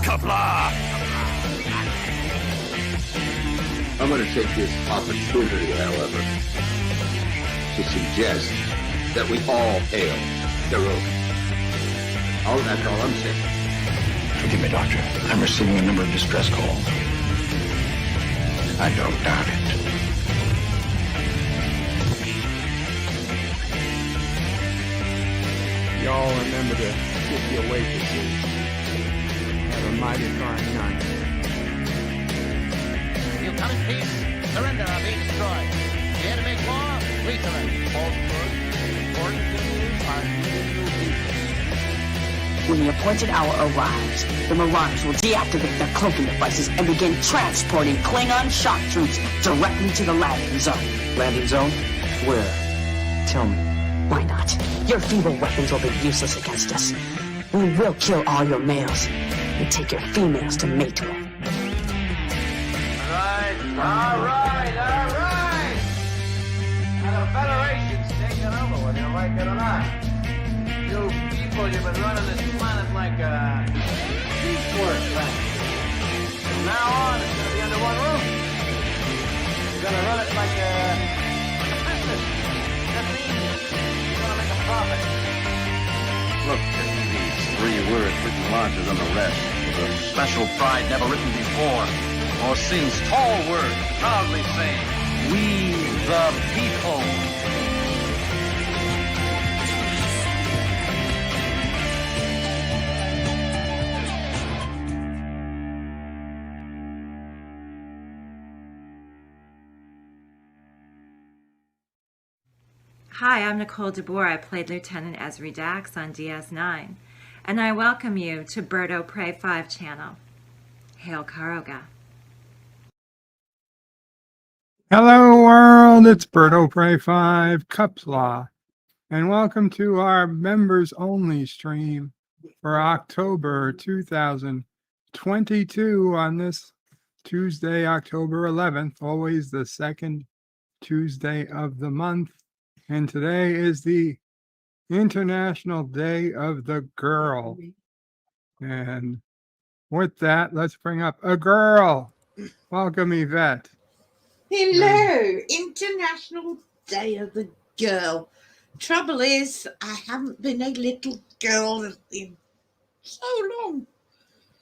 Qapla! I'm going to take this opportunity, however, to suggest that we all hail Caroga. Oh, that's all I'm saying. Forgive me, Doctor. I'm receiving a number of distress calls. I don't doubt it. Y'all remember to tip your waitresses. Have a mighty fine night. You come in peace, surrender or be destroyed. Dare to make war, we surrender. Falsehood, important things are new people. When the appointed hour arrives, the Marauders will deactivate their cloaking devices and begin transporting Klingon shock troops directly to the landing zone. Landing zone? Where? Tell me. Why not? Your feeble weapons will be useless against us. We will kill all your males and take your females to mate with. All right. Now the Federation's taking over, whether you like it or not. You people, you've been running this planet like a piecework factory. From now on, it's going to be under one roof. You're going to run it like a business. That means you're going to make a profit. Look, these 3 words written larger than the rest. With a special pride never written before. Or sings tall words, proudly saying, "We the people." Hi, I'm Nicole DeBoer. I played Lieutenant Esri Dax on DS9, and I welcome you to Bird O' Prey 5 channel. Hail Caroga. Hello world, it's Bird O' Prey 5 Qapla, and welcome to our members only stream for October 2022 on this Tuesday, October 11th, always the second Tuesday of the month. And today is the International Day of the Girl. And with that, let's bring up a girl. Welcome, Yvette. Hello, International Day of the Girl. Trouble is, I haven't been a little girl in so long.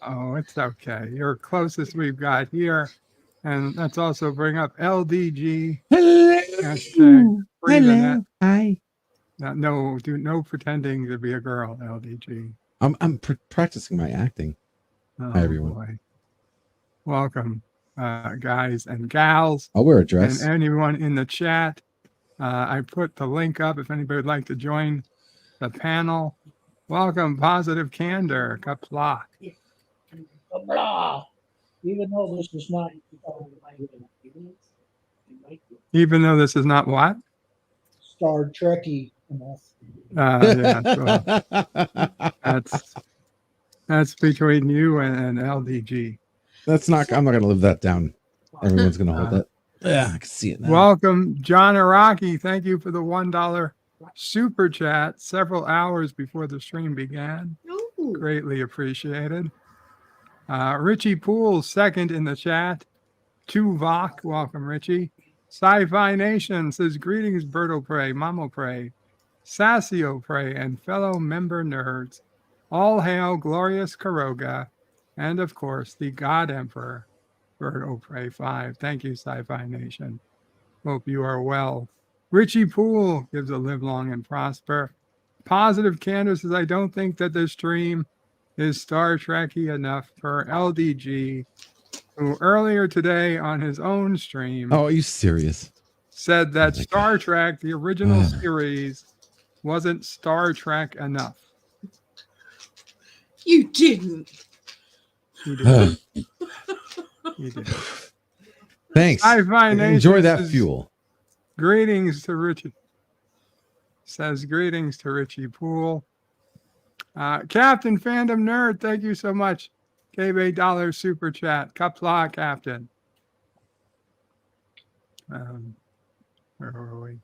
Oh, it's okay. You're closest we've got here. And let's also bring up LDG. Hello. Hello. Hi. No pretending to be a girl, LDG. I'm practicing my acting. Oh, Hi, everyone. Boy. Welcome, guys and gals. I'll wear a dress. And anyone in the chat. I put the link up if anybody would like to join the panel. Welcome, Positive Candor, Qapla. Qapla. Even though this is not, Even though this is not what? Star Trekky enough. Yeah, well, that's between you and LDG. That's not. I'm not going to live that down. Everyone's going to hold that. Yeah, I can see it now. Welcome, John Araki. Thank you for the $1 super chat several hours before the stream began. Ooh. Greatly appreciated. Richie Poole, second in the chat. Tuvok, welcome, Richie. Sci-Fi Nation says, greetings, Bird O' Prey, Mamo Prey, Sassio Prey, and fellow member nerds. All hail glorious Caroga, and of course, the God Emperor, Bird O' Prey 5. Thank you, Sci-Fi Nation. Hope you are well. Richie Poole gives a live long and prosper. Positive Candor says, I don't think that this stream is Star Trekky enough for LDG, who earlier today on his own stream. Oh, are you serious? Said that Star Trek, the original series, wasn't Star Trek enough. You didn't. He did. He did. Thanks. Enjoy that says, fuel. Greetings to Richie. Says greetings to Richie Poole. Captain Fandom Nerd, thank you so much. Gave $8 super chat. Qapla, Captain. Where were we?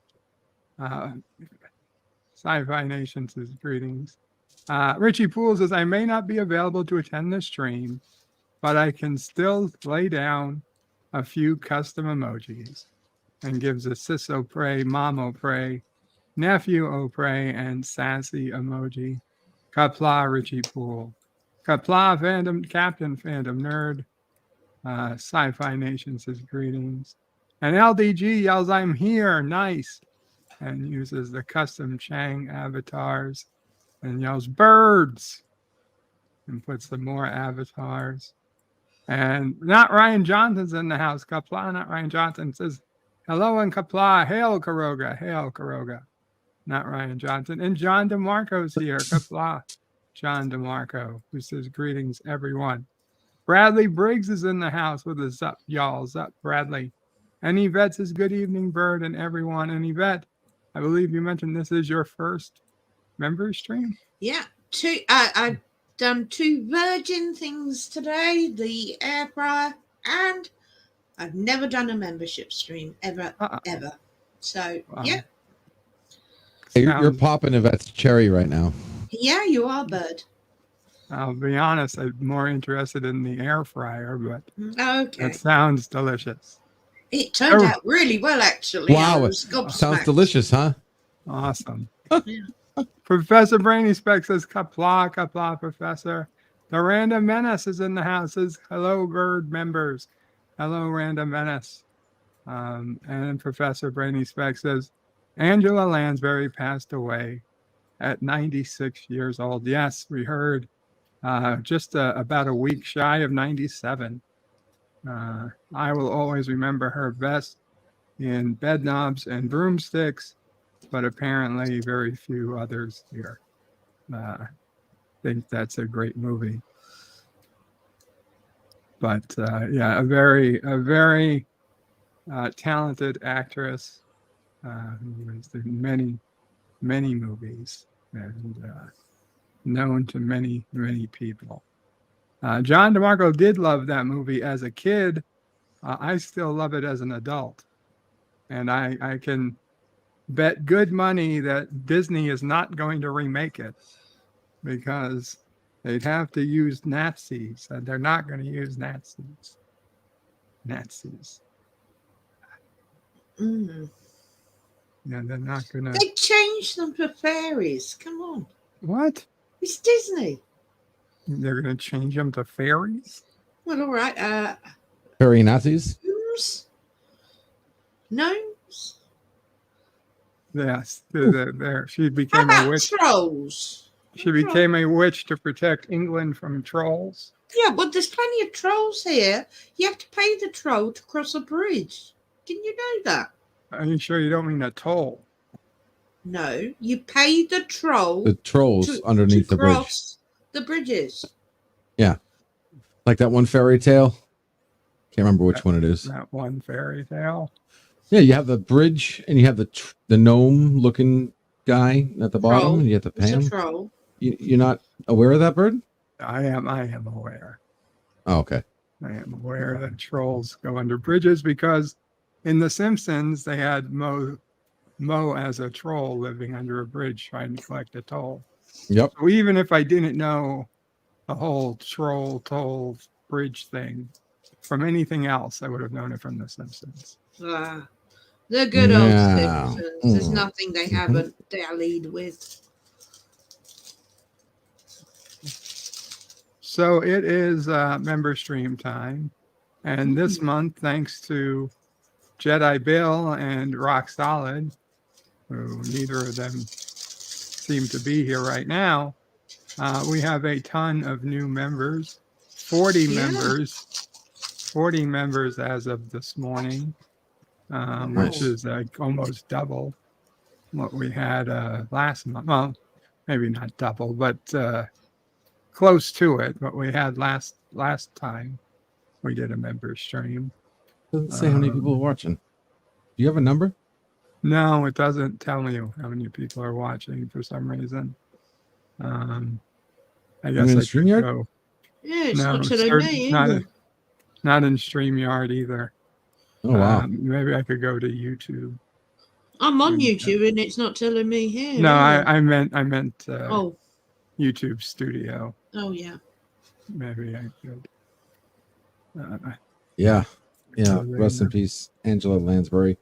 Sci-Fi Nation says greetings. Richie Poole says, I may not be available to attend the stream, but I can still lay down a few custom emojis, and gives a sis pray, mom pray, nephew pray, and sassy emoji. Qapla, Richie Poole. Qapla, fandom, Captain Fandom Nerd. Sci-Fi Nation says greetings. And LDG yells, I'm here, nice, and uses the custom Chang avatars and yells, birds, and puts some more avatars. And not Ryan Johnson's in the house. Qapla, not Ryan Johnson, says, hello and Qapla, hail Caroga, hail Caroga. Not Ryan Johnson. And John DeMarco's here, Qapla, John DeMarco, who says, greetings, everyone. Bradley Briggs is in the house with a zup, y'all. Zup, Bradley. And Yvette says, good evening, Bird and everyone. And Yvette, I believe you mentioned this is your first member stream? Yeah, I've done 2 virgin things today, the air fryer, and I've never done a membership stream ever. So, yeah. Hey, you're popping Yvette's cherry right now. Yeah, you are, Bird. I'll be honest, I'm more interested in the air fryer, but Okay. it sounds delicious. It turned out really well, actually. Wow, it sounds delicious, huh? Awesome. Yeah. Professor Brainy Spec says, Qapla, Qapla, Professor. The Random Menace is in the house. Says, hello, Bird members. Hello, Random Menace. And Professor Brainy Spec says, Angela Lansbury passed away at 96 years old. Yes, we heard. Just about a week shy of 97. I will always remember her best in Bed Knobs and Broomsticks, but apparently very few others here think that's a great movie. But yeah, a very talented actress who was in many movies and known to many people. John DeMarco did love that movie as a kid. I still love it as an adult. And I can bet good money that Disney is not going to remake it because they'd have to use Nazis, and they're not going to use Nazis. Mm. Yeah, they're not going to. They changed them to fairies. Come on. What? It's Disney. They're going to change them to fairies? Well, all right. Fairy Nazis? Gnomes? Yes. She became How a about witch. trolls? She became a witch to protect England from trolls. Yeah, but there's plenty of trolls here. You have to pay the troll to cross a bridge. Didn't you know that? Are you sure you don't mean a toll? No, you pay the troll. The trolls underneath the bridge. Cross the bridges. Yeah. Like that one fairy tale. Can't remember which one it is. That one fairy tale. Yeah, you have the bridge and you have the gnome looking guy at the bottom, and you have to pay him. It's a troll. You're not aware of that, Bird? I am aware. Oh, okay. I am aware that trolls go under bridges because in The Simpsons they had Moe as a troll living under a bridge trying to collect a toll. Yep. So even if I didn't know the whole troll toll bridge thing from anything else, I would have known it from The Simpsons. The good old Yeah. Simpsons. There's nothing they haven't dallied with. So it is member stream time. And this month, thanks to Jedi Bill and Rock Solid, who neither of them seem to be here right now, we have a ton of new members, 40 members, 40 members as of this morning, which is almost double what we had last month. Well, maybe not double, but close to it. What we had last time we did a member stream. Doesn't say how many people are watching. Do you have a number? No, it doesn't tell you how many people are watching for some reason. I guess I could go. Yeah, it's not telling me either. Not in StreamYard either. Oh, wow. Maybe I could go to YouTube. I'm on YouTube and it's not telling me here. No, I meant. YouTube Studio. Oh yeah. Maybe I could. Yeah. Yeah. Go Rest in there. peace, Angela Lansbury.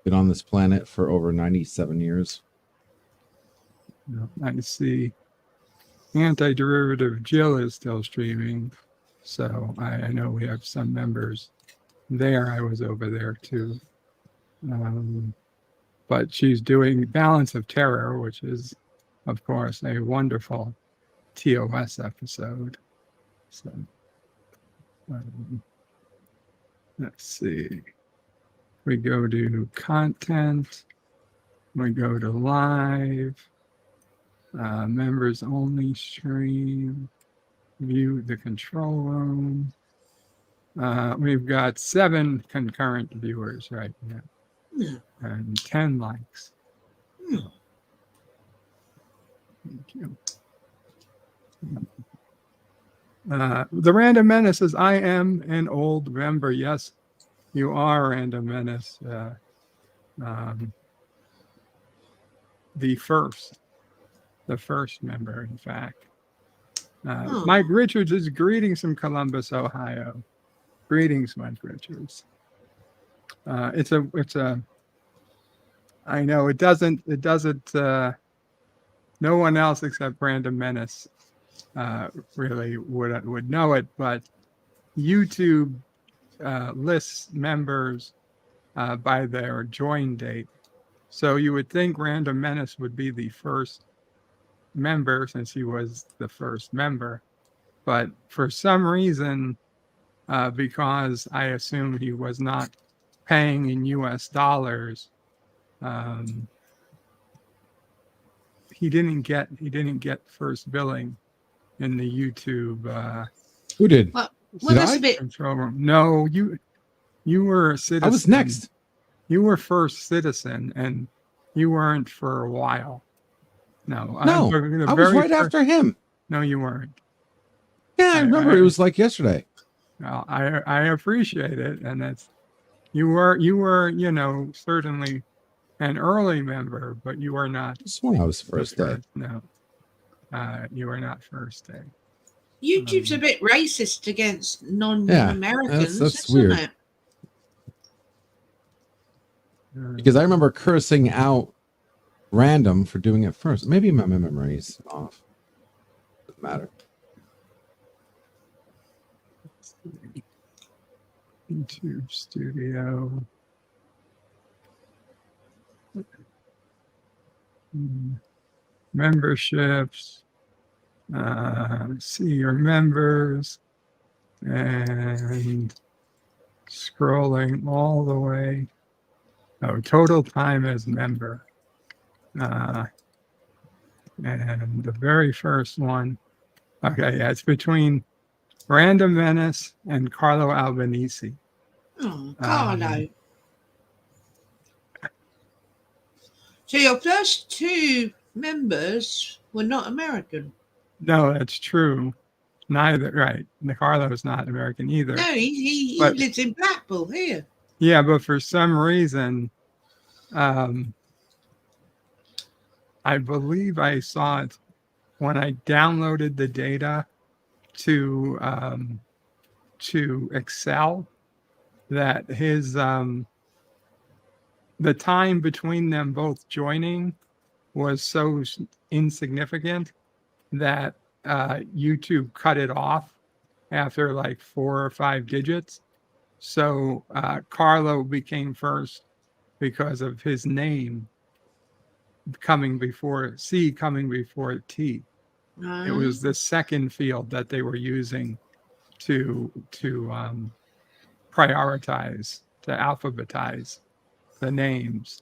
Been on this planet for over 97 years. I see Antiderivative Jill is still streaming. So I know we have some members there. I was over there too. But she's doing Balance of Terror, which is, of course, a wonderful TOS episode. So let's see. We go to content. We go to live. Members only stream. View the control room. We've got 7 concurrent viewers right now. Yeah. And 10 likes. Hmm. Thank you. The Random Menace says, I am an old member. Yes, you are, Random Menace. The first member, in fact. Mike Richards is greetings from Columbus, Ohio. Greetings, Mike Richards. It's a, I know it doesn't, no one else except Random Menace really would know it, but YouTube lists members by their join date. So you would think Random Menace would be the first member since he was the first member. But for some reason, because I assume he was not paying in US dollars, he didn't get first billing in the YouTube Who did? Well, Did that's I? a bit. control room. No, you were a citizen. I was next. You were first citizen, and you weren't for a while. No, No, I was right after him. No, you weren't. Yeah, I remember. It was like yesterday. Well, I appreciate it, and that's you were certainly an early member, but you were not. This one I was first day. No, you were not first day. YouTube's a bit racist against non-Americans. That's isn't weird. it? Because I remember cursing out Random for doing it first. Maybe my memory's off. Doesn't matter. YouTube Studio. Memberships. See your members. And scrolling all the way. Oh, total time as member. And the very first one. Okay, yeah, it's between Random Menace and Carlo Albanese. Oh, Carlo. So your first 2 members were not American. No, that's true. Neither, right. Carlo's not American either. No, he But- lives in Blackpool here. Yeah, but for some reason, I believe I saw it when I downloaded the data to Excel, that his the time between them both joining was so insignificant that YouTube cut it off after like 4 or 5 digits. So Carlo became first because of his name coming before C, coming before T. It was the second field that they were using to prioritize, to alphabetize the names,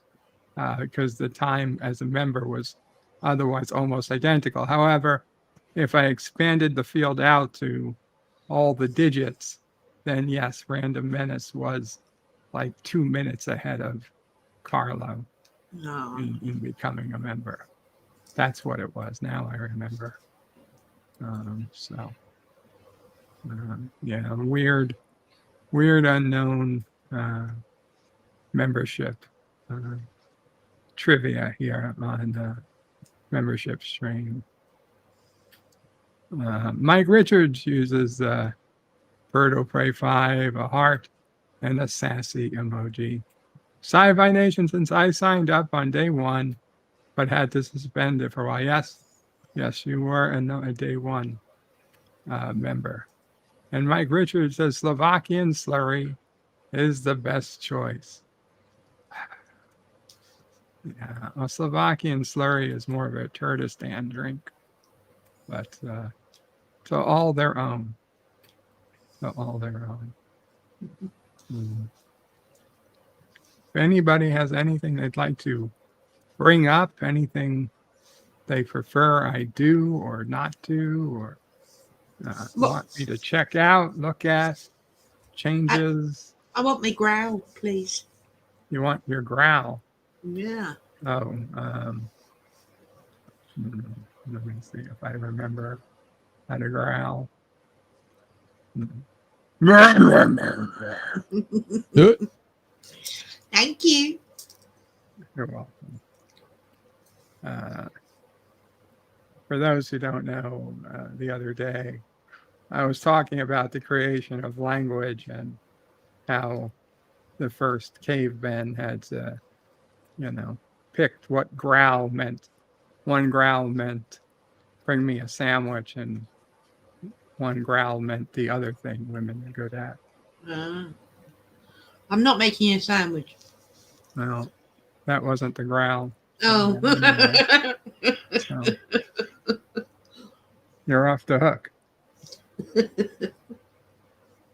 because the time as a member was otherwise almost identical. However, if I expanded the field out to all the digits, then yes, Random Menace was like 2 minutes ahead of Carlo in becoming a member. That's what it was. Now I remember. Yeah, weird unknown membership trivia here on the membership stream. Mike Richards uses Bird will Pray 5, a heart, and a sassy emoji. Sci-Fi Nation, since I signed up on day 1, but had to suspend it for a while. Yes, you were a day 1 member. And Mike Richards says Slovakian slurry is the best choice. Yeah, a Slovakian slurry is more of a Kurdistan drink, but to all their own. To all their own. If anybody has anything they'd like to bring up, anything they prefer I do or not do, or want me to check out, look at, changes. I want my growl, please. You want your growl? Yeah. Oh, let me see if I remember how to growl. Thank you. You're welcome. For those who don't know, the other day, I was talking about the creation of language and how the first cavemen had to, picked what growl meant. One growl meant bring me a sandwich, and one growl meant the other thing women are good at. I'm not making a sandwich. Well, that wasn't the growl. Oh. Anyway, so, you're off the hook.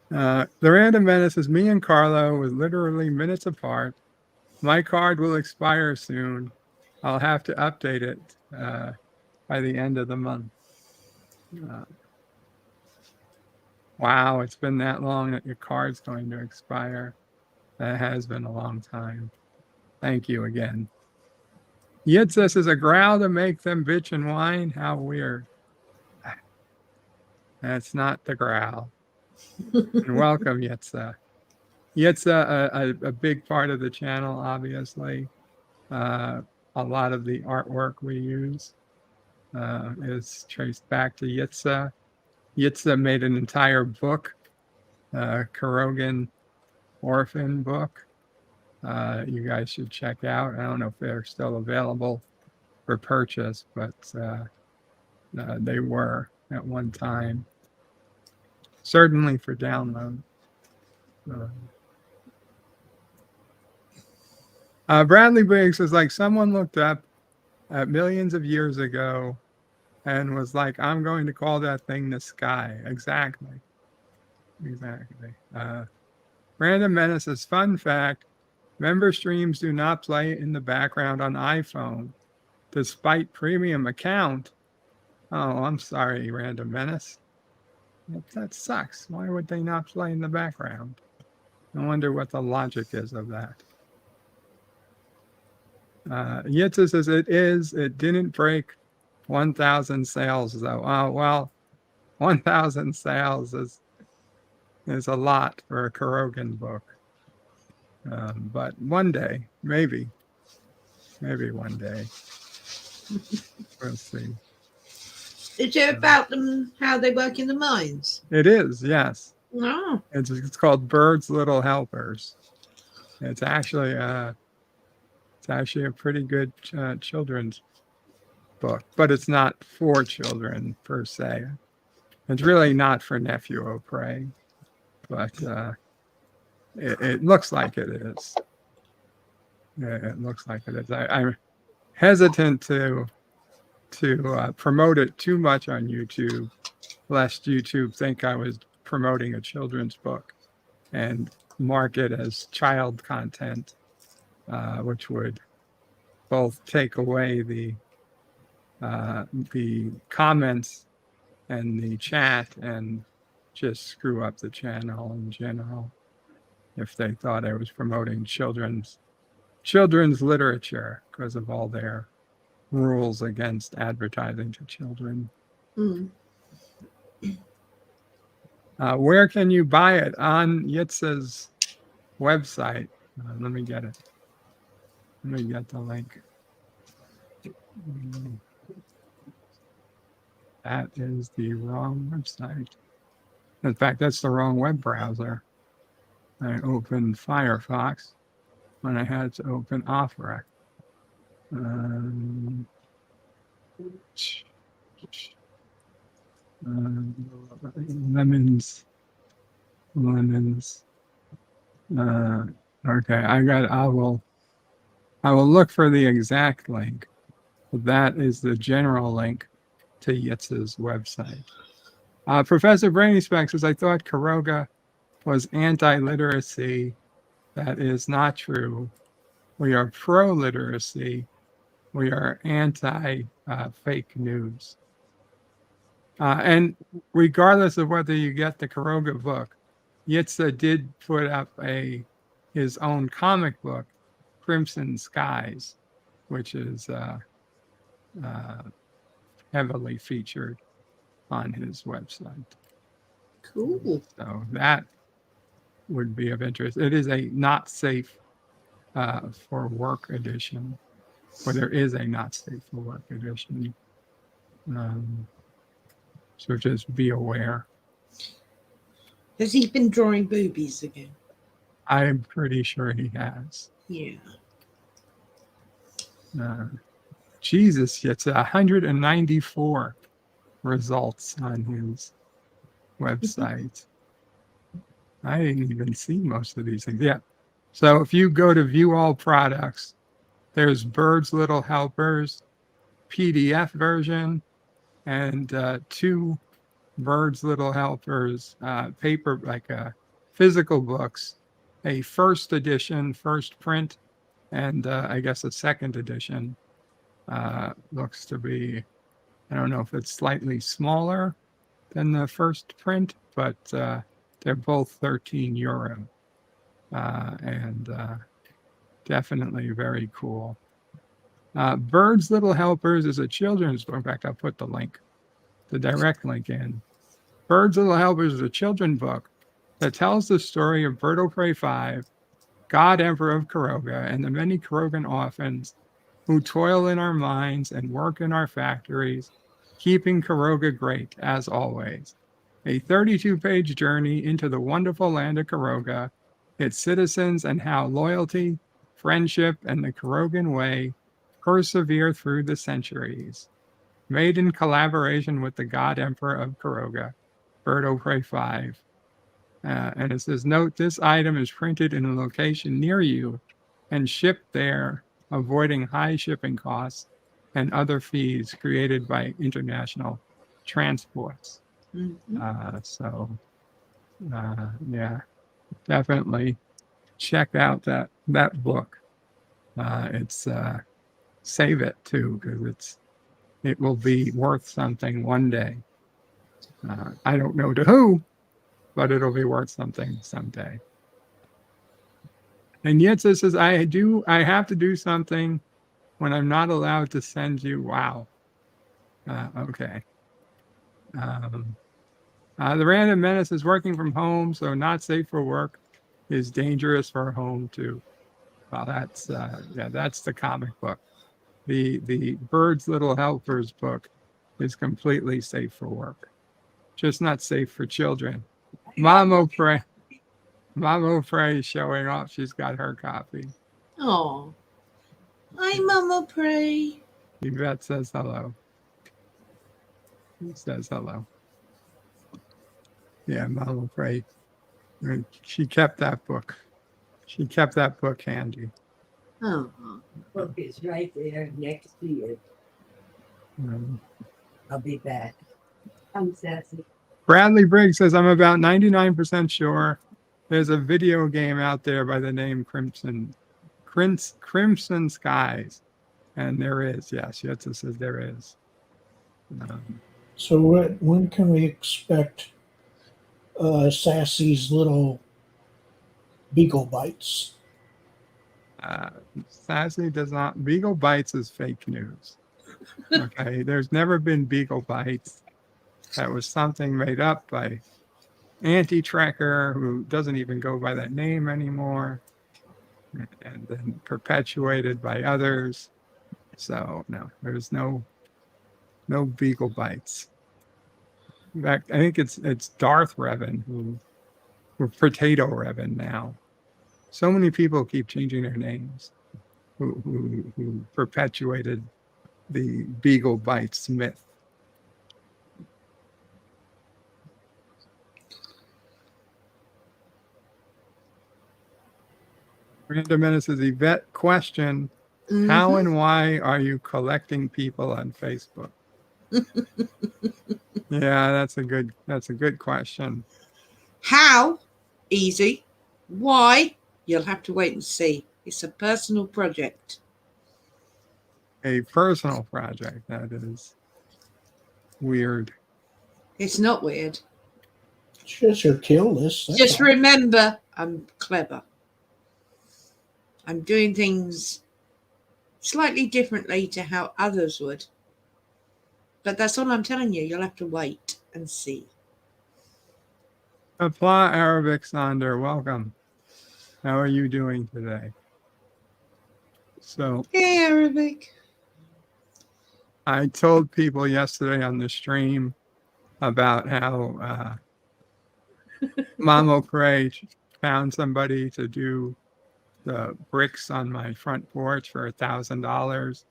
The Random Menace is me and Carlo with literally minutes apart. My card will expire soon. I'll have to update it by the end of the month. Wow, it's been that long that your card's going to expire. That has been a long time. Thank you again. Yitzis is a growl to make them bitch and whine. How weird. That's not the growl. And welcome, Yitza. Yitza, a big part of the channel, obviously. A lot of the artwork we use is traced back to Yitza. Yitza made an entire book, Carogan orphan book. You guys should check out. I don't know if they're still available for purchase, but they were at one time. Certainly for download. Bradley Biggs is like someone looked up millions of years ago and was like, I'm going to call that thing the sky. Exactly. Random Menace's fun fact, member streams do not play in the background on iPhone, despite premium account. Oh, I'm sorry, Random Menace. That sucks. Why would they not play in the background? I wonder what the logic is of that. Yitza says it didn't break 1,000 sales though. Oh, well, 1,000 sales is a lot for a Carogan book. But one day, maybe one day, we'll see. Is it about them, how they work in the mines? It is, yes. No. It's called Bird's Little Helpers. It's actually a pretty good children's book, but it's not for children per se. It's really not for Nephew O'Prey, but it looks like it is. Yeah, it looks like it is. I'm hesitant to promote it too much on YouTube, lest YouTube think I was promoting a children's book and mark it as child content, which would both take away the comments and the chat and just screw up the channel in general if they thought I was promoting children's literature because of all their rules against advertising to children. Where can you buy it? On Yitza's website. Let me get it. Let me get the link. That is the wrong website. In fact, that's the wrong web browser. I opened Firefox when I had to open Opera. Lemons. Okay, I will look for the exact link. That is the general link to Yitz's website. Professor Brainy Speck says, I thought Caroga was anti-literacy. That is not true. We are pro-literacy. We are anti-fake news. And regardless of whether you get the Caroga book, Yitza did put up his own comic book, Crimson Skies, which is heavily featured on his website. Cool. So that would be of interest. It is a not safe for work edition, or there is a not safe for work edition. So just be aware. Has he been drawing boobies again? I'm pretty sure he has. Yeah. Jesus, it's 194 results on his website. I didn't even see most of these things. Yeah. So if you go to view all products, there's Bird's Little Helpers PDF version and 2 Bird's Little Helpers paper, like physical books, a first edition, first print, and I guess a second edition. Looks to be, I don't know if it's slightly smaller than the first print, but they're both €13. And definitely very cool. Bird's Little Helpers is a children's book. In fact, I'll put the direct link in. Bird's Little Helpers is a children's book that tells the story of Birdo Prey 5, God Emperor of Caroga, and the many Carogan orphans who toil in our mines and work in our factories, keeping Caroga great, as always. A 32-page journey into the wonderful land of Caroga, its citizens, and how loyalty, friendship, and the Carogan way persevere through the centuries. Made in collaboration with the God Emperor of Caroga, Birdo Prey 5. And it says, note, this item is printed in a location near you and shipped there, avoiding high shipping costs and other fees created by international transports. Mm-hmm. Yeah, definitely check out that book. It's save it too, because it will be worth something one day. I don't know to who, but it'll be worth something someday. And Yitza says, I have to do something when I'm not allowed to send you. Wow. Okay. The Random Menace is working from home, so not safe for work is dangerous for home too. Well, that's the comic book. The Bird's Little Helpers book is completely safe for work, just not safe for children. Mamo Pray showing off. She's got her copy. Oh, hi, Mama Pray. Yvette says hello. He says hello. Yeah, Mama Pray. She kept that book. She kept that book handy. Oh, the book is right there next to you. I'll be back. I'm sassy. Bradley Briggs says, I'm about 99% sure there's a video game out there by the name Crimson Skies. And there is, yes. Yetza says there is. So when can we expect Sassy's little Beagle Bites? Sassy does not. Beagle Bites is fake news. Okay, there's never been Beagle Bites. That was something made up by Anti-Trekker, who doesn't even go by that name anymore, and then perpetuated by others. So no, there's no Beagle Bites. In fact, I think it's Darth Revan or Potato Revan now. So many people keep changing their names who perpetuated the Beagle Bites myth. Random Menace says, Yvette question, how and why are you collecting people on Facebook? Yeah, that's a good question. How? Easy. Why? You'll have to wait and see. It's a personal project. A personal project, that is weird. It's not weird. It's just your kill list. Just remember, I'm clever. I'm doing things slightly differently to how others would. But that's all I'm telling you. You'll have to wait and see. Qapla Arabic Sonder, welcome. How are you doing today? So, hey, Arabic. I told people yesterday on the stream about how Mamo Cray found somebody to do the bricks on my front porch for $1,000,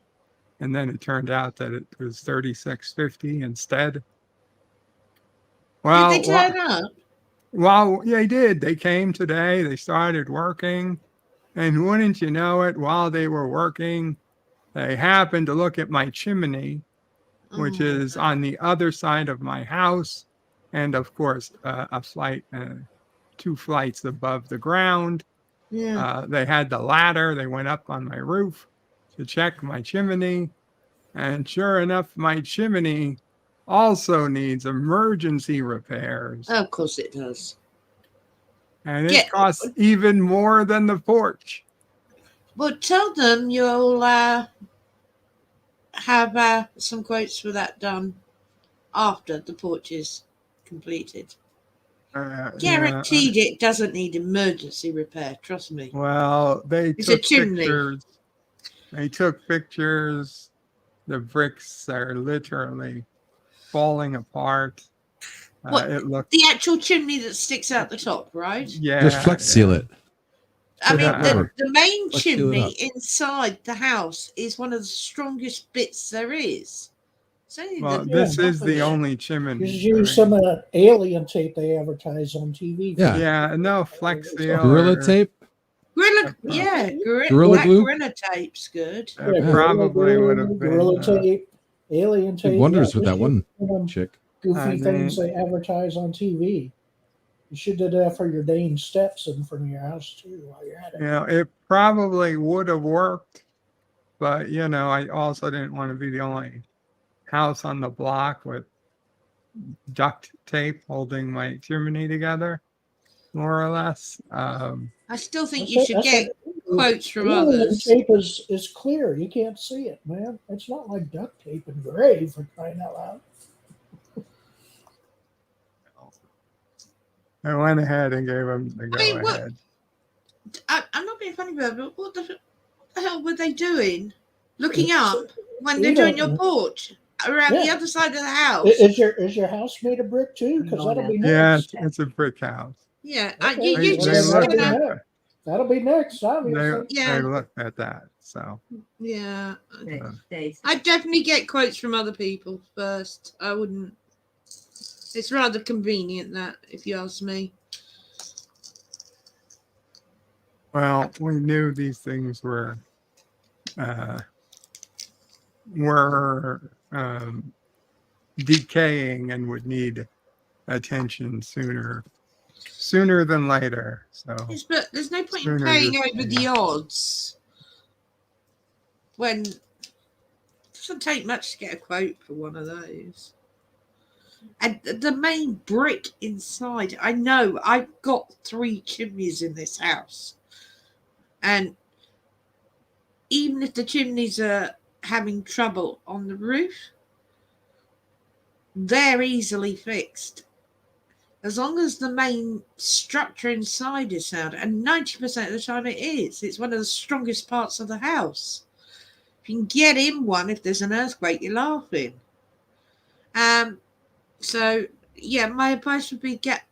and then it turned out that it was $36.50 instead. Well, did they turn up? Well, yeah, they did. They came today. They started working, and wouldn't you know it? While they were working, they happened to look at my chimney, which is on the other side of my house, and of course, a flight, 2 flights above the ground. Yeah. They had the ladder. They went up on my roof to check my chimney, and sure enough, my chimney also needs emergency repairs. Of course it does. And it costs even more than the porch. Well, tell them you'll have some quotes for that done after the porch is completed. Guaranteed it doesn't need emergency repair, trust me. Well, they took pictures. They took pictures. The bricks are literally falling apart. It looks the actual chimney that sticks out the top, right? Yeah. Just flex seal it. I mean, the main chimney inside the house is one of the strongest bits there is. Well, this is the only chimney. Just use some of that alien tape they advertise on TV. Yeah, no flex seal. Gorilla tape? Gorilla Gorilla glue? Gorilla tape's good. Probably would have been. Gorilla tape, alien tape. Did wonders with that one chick. Goofy things they advertise on TV. You should do that for your dang steps in front of your house too while you're at it. You know, it probably would have worked, but you know, I also didn't want to be the only house on the block with duct tape holding my chimney together, more or less. I still think you should get quotes from others. Tape is clear. You can't see it, man. It's not like duct tape and gray, for crying out loud. I went ahead and gave them the go ahead. I'm not being funny about it, but what the hell were they doing? Looking up when they're doing your porch around the other side of the house. Is your house made of brick too? Because that'll be next. Yeah, it's a brick house. Yeah, that'll be next. Obviously. They looked at that, so. Yeah, I'd definitely get quotes from other people first. I wouldn't. It's rather convenient that, if you ask me. Well, we knew these things were decaying and would need attention sooner than later. So yes, but there's no point in paying over the odds when it doesn't take much to get a quote for one of those. And the main brick inside, I know I've got 3 chimneys in this house. And even if the chimneys are having trouble on the roof, they're easily fixed. As long as the main structure inside is sound, and 90% of the time it is. It's one of the strongest parts of the house. If you can get in one, if there's an earthquake, you're laughing. So Yeah, my advice would be get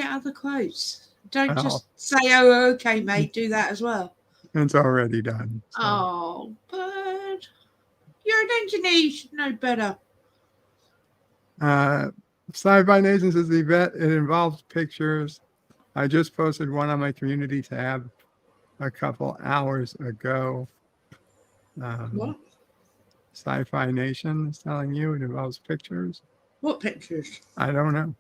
other quotes. Don't Oh. just say, "Oh, okay, mate, do that as well." It's already done. So. Oh, but you're an engineer. You should know better. Sci-Fi Nation says the event, it involves pictures. I just posted one on my community tab a couple hours ago. What? Sci-Fi Nation is telling you it involves pictures. What pictures? I don't know.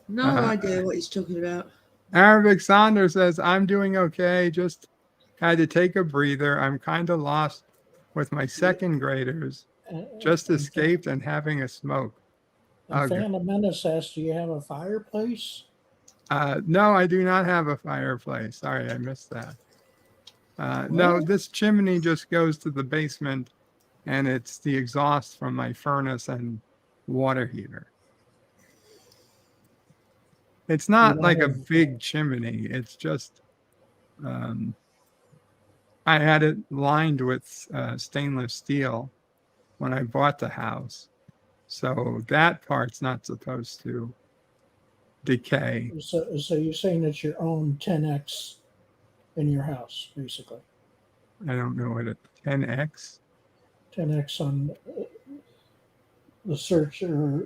No idea what he's talking about. Arabic Saunders says, I'm doing okay. Just had to take a breather. I'm kind of lost with my second graders. Just escaped and having a smoke. And Phantom Menace asks, do you have a fireplace? No, I do not have a fireplace. Sorry, I missed that. No, this chimney just goes to the basement, and it's the exhaust from my furnace and water heater. It's not like a big chimney. It's just, I had it lined with stainless steel when I bought the house. So that part's not supposed to decay. So you're saying it's your own 10X in your house, basically. I don't know what 10X? 10X on the search of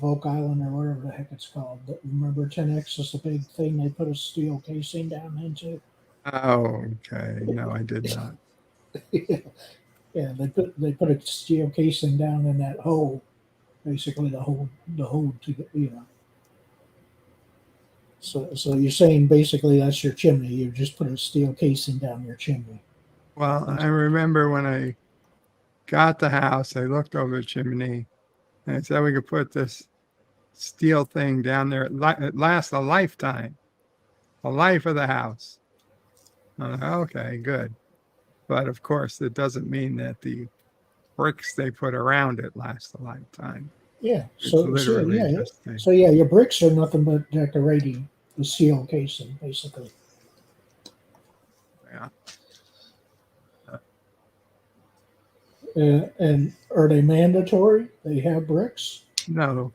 Oak Island or whatever the heck it's called. Remember 10X is the big thing they put a steel casing down into? Oh, okay. No, I did not. Yeah, they put a steel casing down in that hole, basically the hole to get, So you're saying basically that's your chimney. You just put a steel casing down your chimney. Well, I remember when I got the house, I looked over the chimney and I said we could put this steel thing down there. It lasts a lifetime, the life of the house. I'm like, okay, good. But of course, it doesn't mean that the bricks they put around it last a lifetime. Yeah. It's So literally yeah. just So yeah, your bricks are nothing but decorating the steel casing, basically. Yeah. And are they mandatory? They have bricks? No,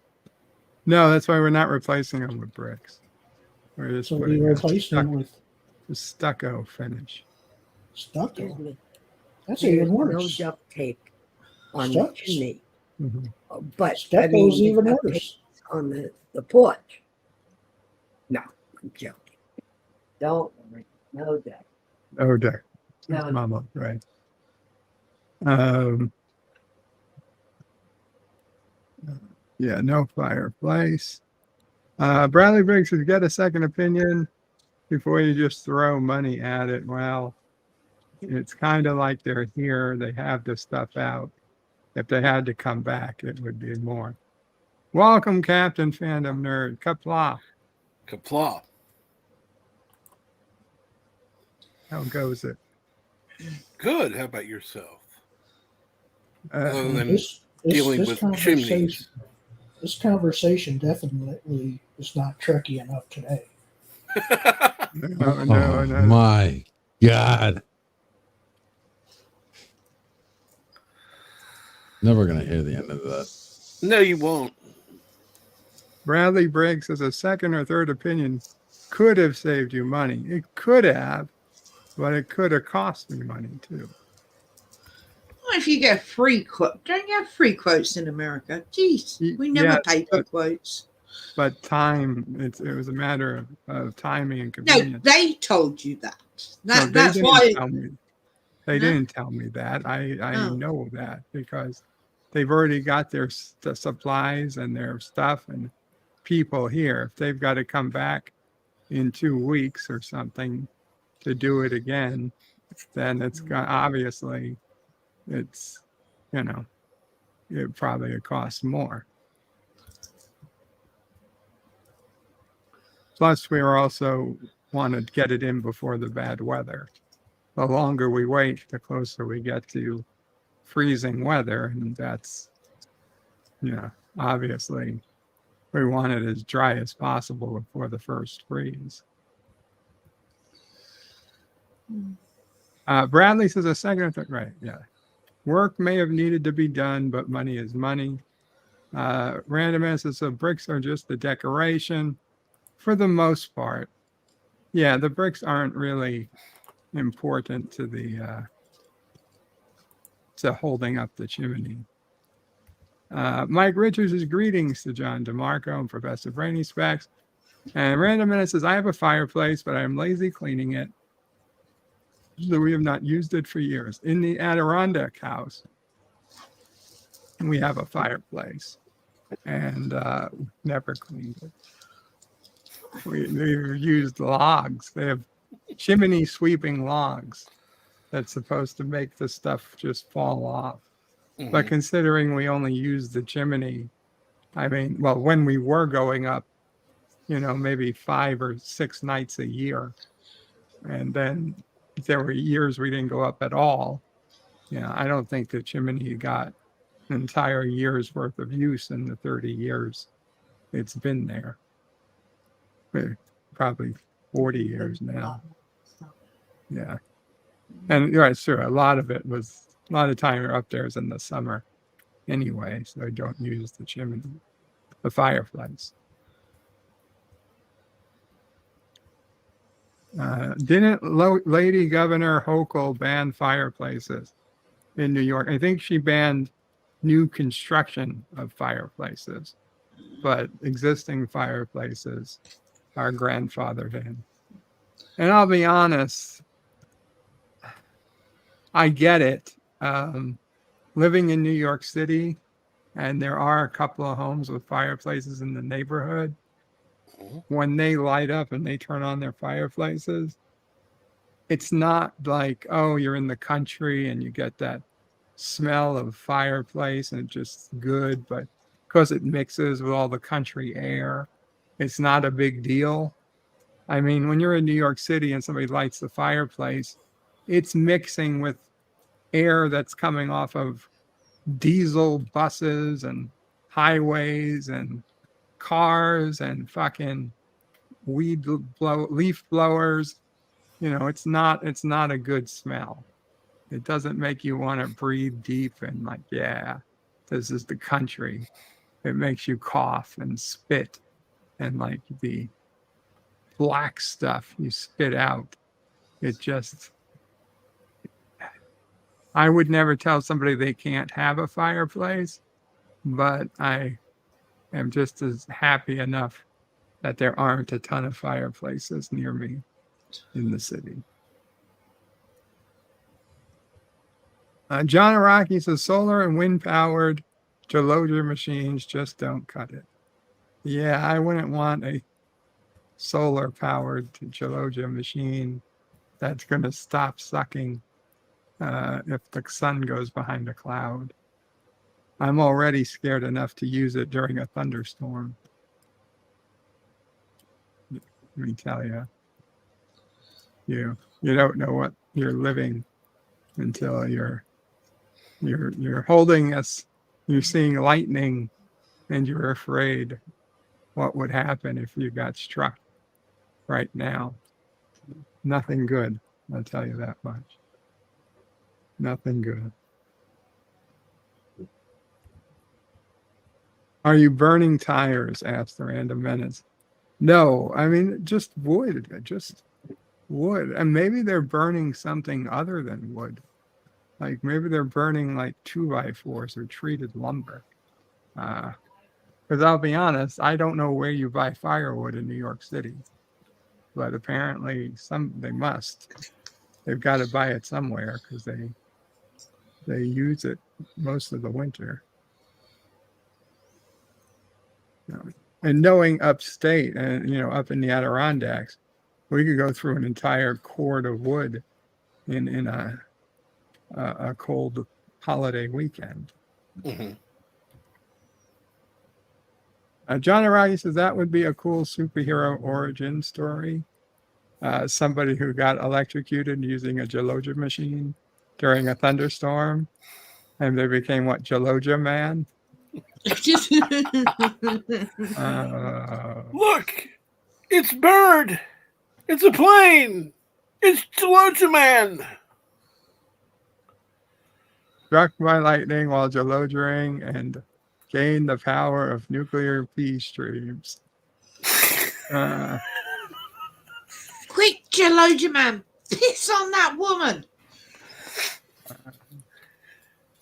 that's why we're not replacing them with bricks. We're just So putting you replace them with the stucco finish. stucco. That's There's even no worse. duct tape on Stucco. the chimney. Mm-hmm. But Stucco's the even duct tape worse. on the porch. No, I'm joking. Don't worry. No duct. Oh, dear. No. Mama, right. Yeah, no fireplace. Bradley Briggs says, get a second opinion before you just throw money at it. Well, it's kind of like they're here. They have this stuff out. If they had to come back, it would be more. Welcome, Captain Fandom Nerd. Qapla. Qapla. How goes it? Good. How about yourself? Other than This dealing with chimneys. This conversation definitely is not tricky enough today. No. My God. Never going to hear the end of that. No, you won't. Bradley Briggs says a second or third opinion could have saved you money. It could have, but it could have cost me money too. Well, if you get free quote, don't you have free quotes in America? Jeez, we never pay for quotes. But time, it was a matter of timing and No, convenience. they told you that. That's why. They didn't tell me that. I know that because they've already got their supplies and their stuff and people here. If they've got to come back in 2 weeks or something to do it again, then it's obviously it's, it probably costs more. Plus, we also want to get it in before the bad weather. The longer we wait, the closer we get to freezing weather. And that's, obviously we want it as dry as possible before the first freeze. Bradley says a second or third, right? Yeah. Work may have needed to be done, but money is money. Randomness is so bricks are just the decoration for the most part. Yeah, the bricks aren't really important to the to holding up the chimney. Mike Richards is greetings to John DeMarco and Professor Brainy Specs. And Random Minute says, I have a fireplace, but I'm lazy cleaning it. So we have not used it for years. In the Adirondack house, we have a fireplace and never cleaned it. We've used logs. They have chimney sweeping logs that's supposed to make the stuff just fall off. Mm-hmm. But considering we only use the chimney, I mean, well, when we were going up, you know, maybe 5 or 6 nights a year. And then there were years we didn't go up at all. Yeah, I don't think the chimney got an entire year's worth of use in the 30 years it's been there. Probably 40 years now. Yeah. And you're right, sure. A lot of time we're up there is in the summer anyway, so I don't use the chimney, the fireplace. Didn't Lady Governor Hochul ban fireplaces in New York? I think she banned new construction of fireplaces, but existing fireplaces are grandfathered in. And I'll be honest, I get it. Living in New York City, and there are a couple of homes with fireplaces in the neighborhood. When they light up and they turn on their fireplaces, it's not like, oh, you're in the country and you get that smell of fireplace and it's just good, but because it mixes with all the country air, it's not a big deal. I mean, when you're in New York City and somebody lights the fireplace, it's mixing with air that's coming off of diesel buses and highways and cars and fucking leaf blowers. You know, it's not a good smell. It doesn't make you want to breathe deep and like, yeah, this is the country. It makes you cough and spit, and like the black stuff you spit out. It just, I would never tell somebody they can't have a fireplace, but I am just as happy enough that there aren't a ton of fireplaces near me in the city. John Araki says solar and wind powered geologer machines just don't cut it. Yeah, I wouldn't want a solar powered geologer machine that's going to stop sucking if the sun goes behind a cloud. I'm already scared enough to use it during a thunderstorm. Let me tell you, you don't know what you're living until you're holding us, you're seeing lightning, and you're afraid what would happen if you got struck right now. Nothing good, I'll tell you that much. Nothing good. Are you burning tires? Asked the Random Menace. No, I mean, just wood, and maybe they're burning something other than wood. Like maybe they're burning like 2x4s or treated lumber. Because I'll be honest, I don't know where you buy firewood in New York City, but apparently they must. They've got to buy it somewhere because they use it most of the winter. And knowing upstate and up in the Adirondacks, we could go through an entire cord of wood in a cold holiday weekend. Mm-hmm. John Araki says that would be a cool superhero origin story. Somebody who got electrocuted using a geologia machine during a thunderstorm, and they became what, Geologia Man? Look, it's bird. It's a plane. It's Geologia Man. Struck by lightning while geologiaing and gain the power of nuclear peace streams. Quick, Geloja man, piss on that woman.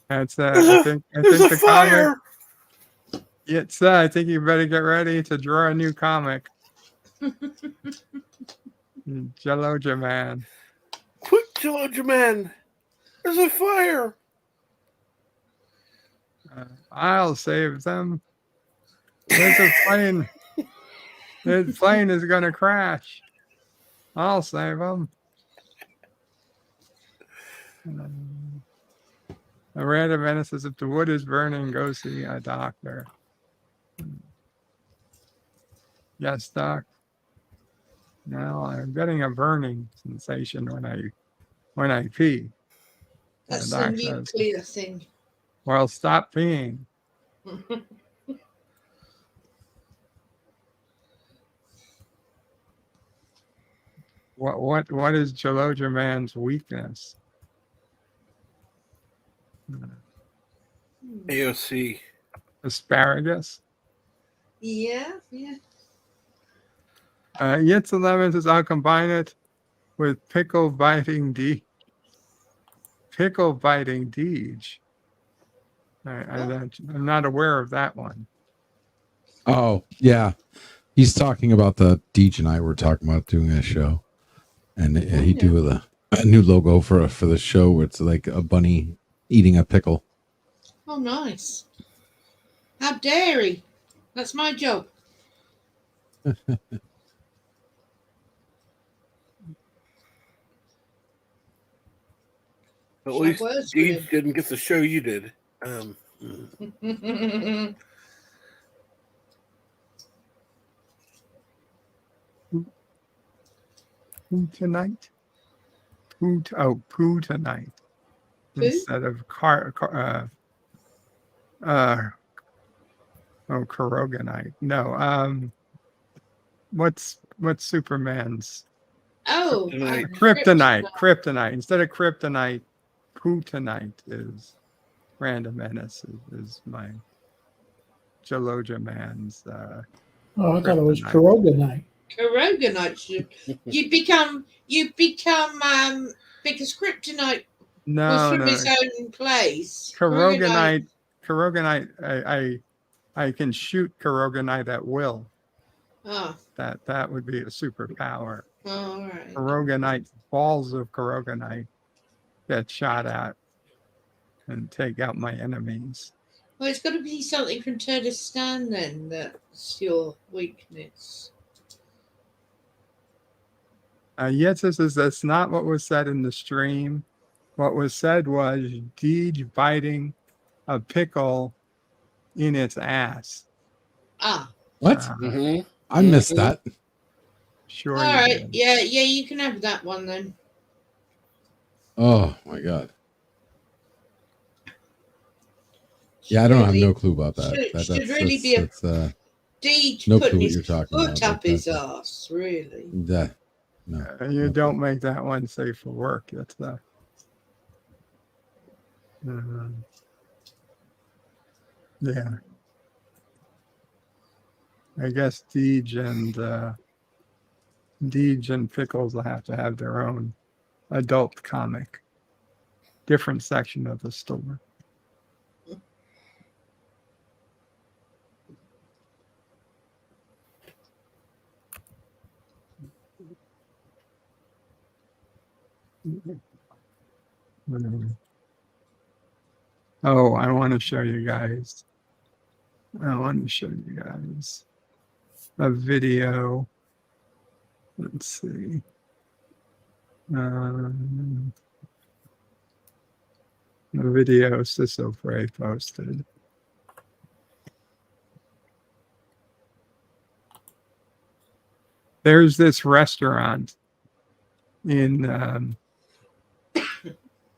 That's There's I think a the fire. comic. It's I think you better get ready to draw a new comic. Geloja man. Quick, Geloja man. There's a fire. I'll save them. There's a plane. The plane is going to crash. I'll save them. A random menace says, if the wood is burning, go see a doctor. Yes, doc. Now I'm getting a burning sensation when I pee. That's the the doc says, nuclear thing. well, stop peeing. What is Geloja man's weakness? AOC. Asparagus. Yeah. Yitz 11 says, I'll combine it with pickle biting Deej. I'm not aware of that one. Oh, yeah. He's talking about the Deej and I were talking about doing a show. And he do a new logo for the show where it's like a bunny eating a pickle. Oh, nice. How dare he? That's my job. At least Deej didn't get the show you did. Poo tonight? Poo tonight. Poo? Instead of Caroga night. No, what's Superman's? Oh, Kryptonite. Instead of kryptonite, poo tonight is Random Menace is my Geloja man's. I thought it was Caroga night. Caroga night. You become because kryptonite was from his own place. Caroga night. I can shoot Caroga night at will. Oh. That would be a superpower. Oh, all right. Caroga night, balls of Caroga night get shot at and take out my enemies. Well, it's got to be something from Kurdistan then that's your weakness. Yetzis says that's not what was said in the stream. What was said was Deej biting a pickle in its ass. Ah. What? I missed that. Sure. All right. Yeah, you can have that one then. Oh my god. Yeah, I don't have no clue about that. Should really be a Deej no putting clue what his you're talking foot about. up his ass, really. No. You don't make that one safe for work. That's the. Yeah. I guess Deej and Pickles will have to have their own adult comic, different section of the store. Oh, I want to show you guys. A video. Let's see. The video Sisso Frey posted. There's this restaurant in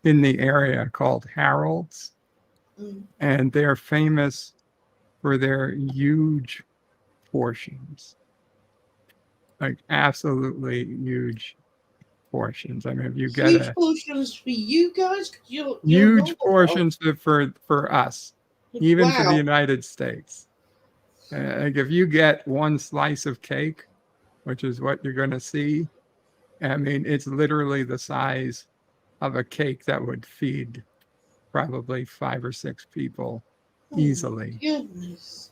the area called Harold's, and they're famous for their huge portions, like absolutely huge portions. I mean, if you get huge portions for you guys, huge portions for us. even for the Wow. United States. Like if you get one slice of cake, which is what you're going to see, I mean, it's literally the size of a cake that would feed probably 5 or 6 people easily. Goodness.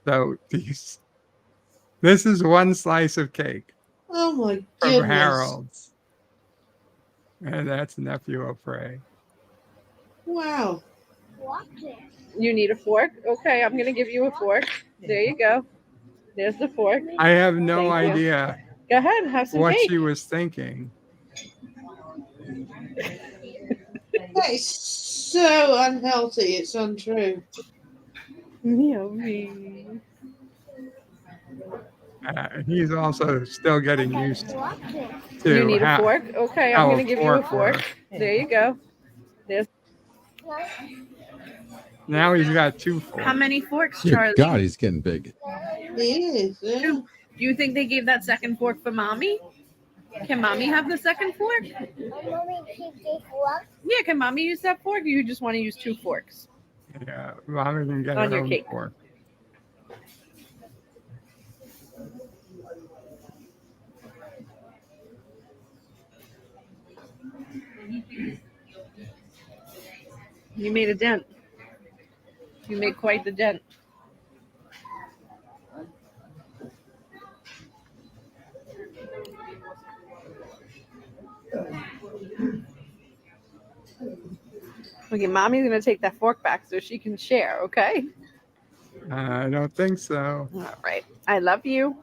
So this is one slice of cake Oh my from goodness. Harold's. And that's Nephew O'Prey. Wow. You need a fork? Okay, I'm going to give you a fork. There you go. There's the fork. I have no Thank you. idea Go ahead, have some what cake. she was thinking. That is so unhealthy. It's untrue. Yummy. He's also still getting used to You need a fork? Okay, I'm how going to give you a fork fork. works. There you go. There's. Now he's got 2 forks. How many forks, Dear Charlie? God, he's getting big. He is. Yeah. Do you think they gave that second fork for mommy? Can mommy have the second fork? Yeah, can mommy use that fork? Or you just want to use 2 forks? Yeah, Mommy can get On her your own cake. fork. You made a dent. You made quite the dent. Okay, mommy's going to take that fork back so she can share, okay? I don't think so. All right. I love you.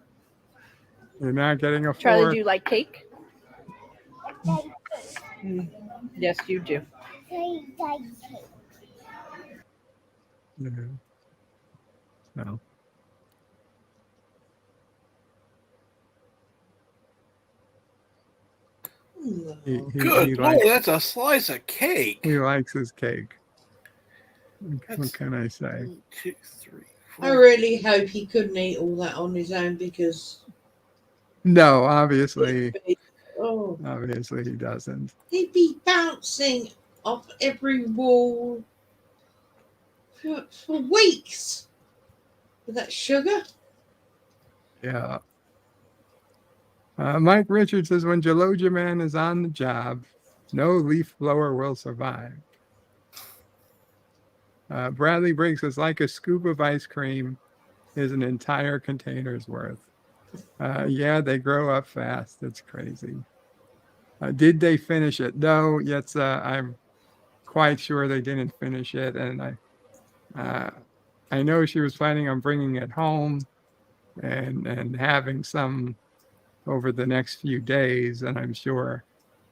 You're not getting a Charlie, fork. do you like cake? Yes, you do. Yeah. No. Good Lord, that's a slice of cake. He likes his cake. What can I say? 1, 2, 3, 4. I really hope he couldn't eat all that on his own because. No, obviously Oh, he doesn't. he'd be bouncing off every wall for weeks with that sugar. Yeah. Mike Richards says when Geologia Man is on the job, no leaf blower will survive. Bradley Briggs says like a scoop of ice cream is an entire container's worth. Yeah, they grow up fast. It's crazy. Did they finish it? No, yet I'm quite sure they didn't finish it. And I know she was planning on bringing it home and having some over the next few days. And I'm sure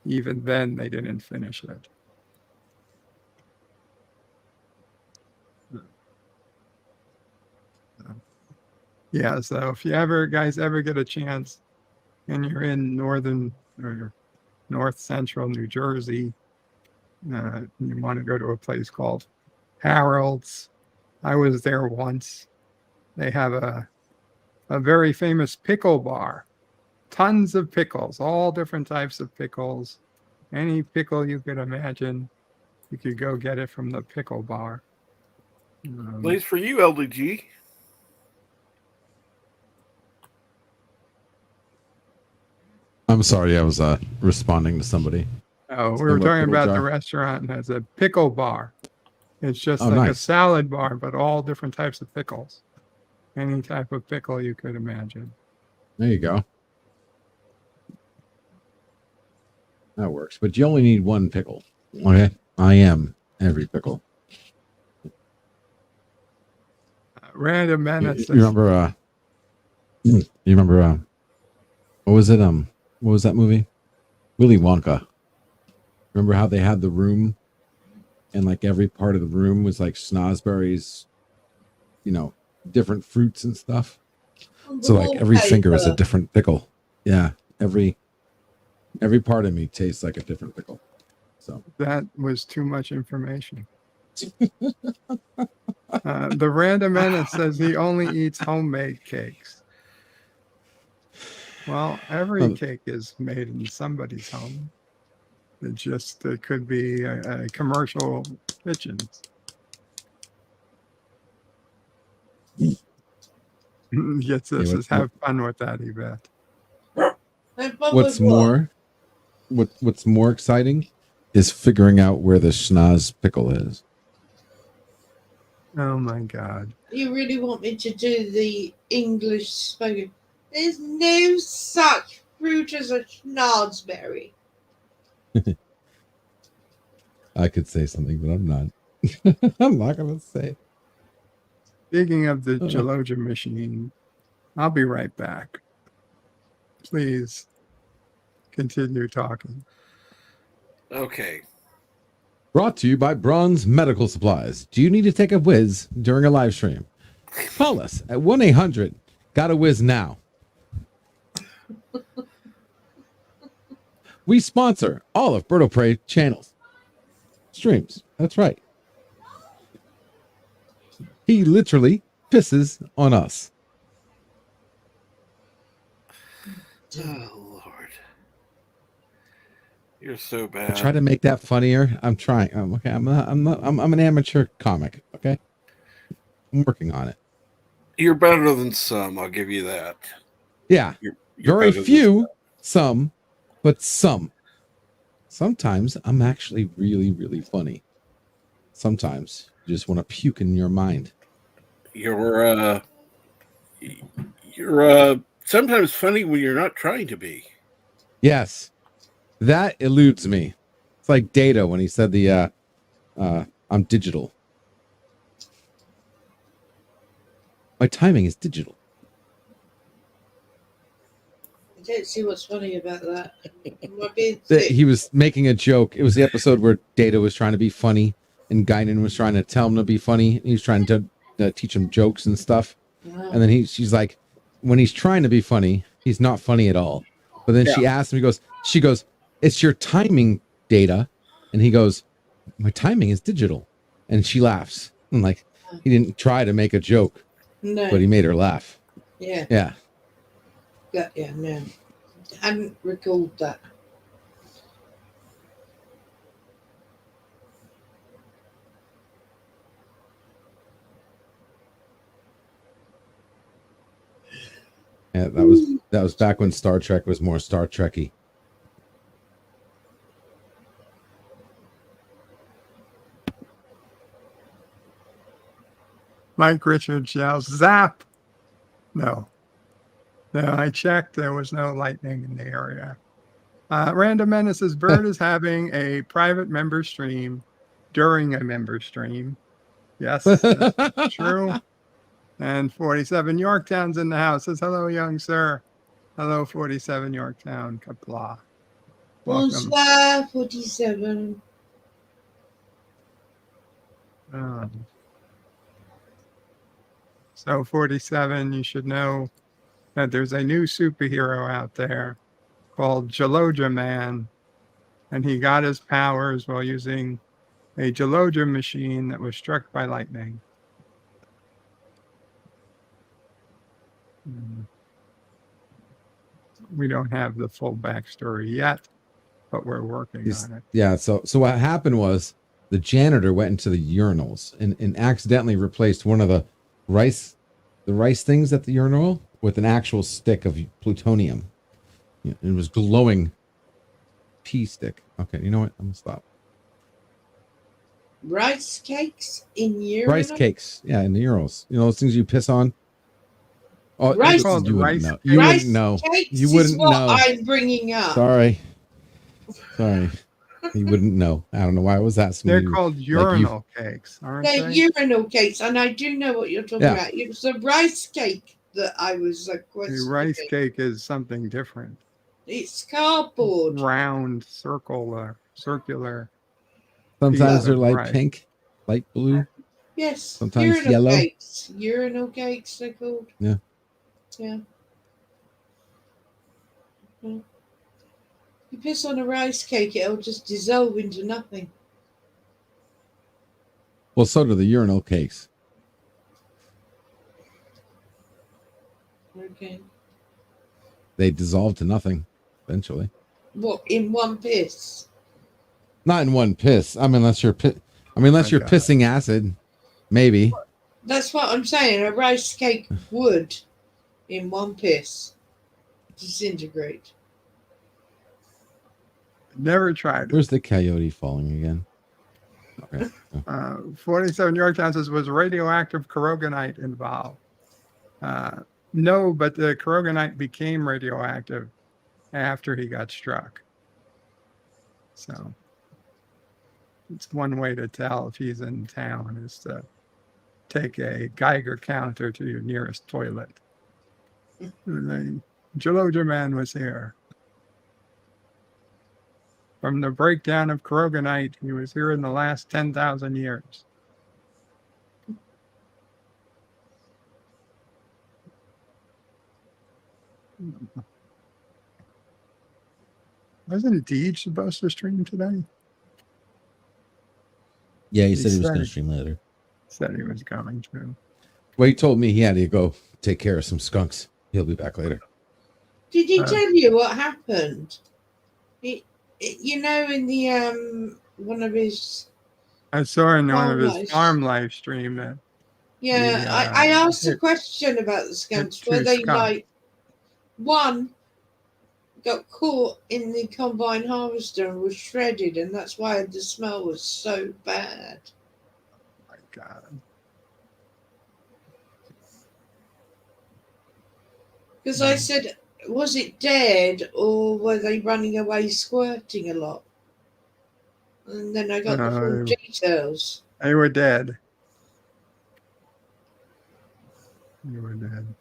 even then they didn't finish it. Yeah, so if you guys ever get a chance and you're in northern or north central New Jersey, you want to go to a place called Harold's. I was there once. They have a very famous pickle bar. Tons of pickles, all different types of pickles. Any pickle you could imagine, you could go get it from the pickle bar. Place for you, LDG. I'm sorry, I was responding to somebody. Oh, we were talking about the restaurant has a pickle bar. It's just like a nice. salad bar, but all different types of pickles. Any type of pickle you could imagine. There you go. That works, but you only need 1 pickle. Okay, I am every pickle. Random Menace. You remember? What was it? What was that movie? Willy Wonka. Remember how they had the room, and like every part of the room was like snozberries, different fruits and stuff. So like every finger is a different pickle. Yeah, every part of me tastes like a different pickle. So that was too much information. The Random Menace says he only eats homemade cakes. Well, every Um, cake is made in somebody's home. It could be a commercial kitchens. Gets yeah, this is have fun with that, Yvette. what's more what's more exciting is figuring out where the schnoz pickle is. Oh my God. You really want me to do the English spoken? There's no such fruit as a schnozberry. I could say something, but I'm not. I'm not gonna say it. Speaking of the Gelogia machine, I'll be right back. Please continue talking. Okay. Brought to you by Bronze Medical Supplies. Do you need to take a whiz during a live stream? Call us at 1-800 Got a Whiz now. We sponsor all of Birdo Prey channels. Streams. That's right. He literally pisses on us. Oh Lord, you're so I bad. try to make that funnier. I'm trying. Okay, I'm an amateur comic. Okay, I'm working on it. You're better than some. I'll give you that. Yeah, You're very better than few, some, but some. Sometimes I'm actually really, really funny. Sometimes you just want to puke in your mind. You're sometimes funny when you're not trying to be. Yes, that eludes me. It's like Data when he said the I'm digital. My timing is digital. I don't see what's funny about that. Am I being That thick? he was making a joke. It was the episode where Data was trying to be funny and Guinan was trying to tell him to be funny. He was trying to teach him jokes and stuff. Wow. And then she's like, when he's trying to be funny, he's not funny at all. But then she asked him, she goes, it's your timing, Data. And he goes, my timing is digital. And she laughs. And like, he didn't try to make a joke, No. but he made her laugh. Yeah. Yeah. Yeah, no. I hadn't recalled that. Yeah, that was back when Star Trek was more Star Trek-y. Mike Richards yells, "Zap!" No, I checked. There was no lightning in the area. Random Menace's Bird is having a private member stream during a member stream. Yes, that's true. And 47 Yorktown's in the house. Says, hello, young sir. Hello, 47 Yorktown. Qapla. Welcome. Bonsoir, 47. So 47, you should know that there's a new superhero out there called Gelogia Man. And he got his powers while using a Gelogia machine that was struck by lightning. We don't have the full backstory yet, but we're working on it. Yeah, so what happened was the janitor went into the urinals and accidentally replaced one of the rice things at the urinal with an actual stick of plutonium. It was glowing pea stick. Okay, you know what? I'm gonna stop. Rice cakes in urinal? Rice cakes, yeah, in the urinals. You know those things you piss on. Oh, rice, you wouldn't know. You wouldn't know. Cakes You wouldn't is what know. I'm bringing up. Sorry. You wouldn't know. I don't know why I was asking. They're called urinal cakes, aren't They're they? urinal cakes, and I do know what you're talking Yeah. about. It was a rice cake that I was questioning. The rice cake is something different. It's cardboard. Round, circular. Sometimes piece they're of like rice. pink, light blue. Yes. Sometimes urinal yellow. Cakes. Urinal cakes, they're called. Yeah. Yeah. Yeah. You piss on a rice cake, it'll just dissolve into nothing. Well, so do the urinal cakes. Okay. They dissolve to nothing eventually. What, in one piss? Not in one piss. I mean, unless you're pissing acid, maybe. That's what I'm saying. A rice cake would, in one piss, disintegrate. Never tried it. Where's the coyote falling again? Okay. 47 New York Times says, was radioactive Caroganite involved? No, but the Caroganite became radioactive after he got struck. So it's one way to tell if he's in town is to take a Geiger counter to your nearest toilet. The Geologia man was here. From the breakdown of Caroganite, he was here in the last 10,000 years. Wasn't Deej supposed to stream today? Yeah, he said he was going to stream later. Said he was going to. Well, he told me he had to go take care of some skunks. He'll be back later. Did he tell you what happened? You know, in the one of his. I saw in one of his life. farm live stream that. Yeah, I asked a question about the skunks. Were they like one got caught in the combine harvester and was shredded, and that's why the smell was so bad. Oh my God. Because I said, was it dead or were they running away squirting a lot? And then I got the full details. They were dead. They were dead.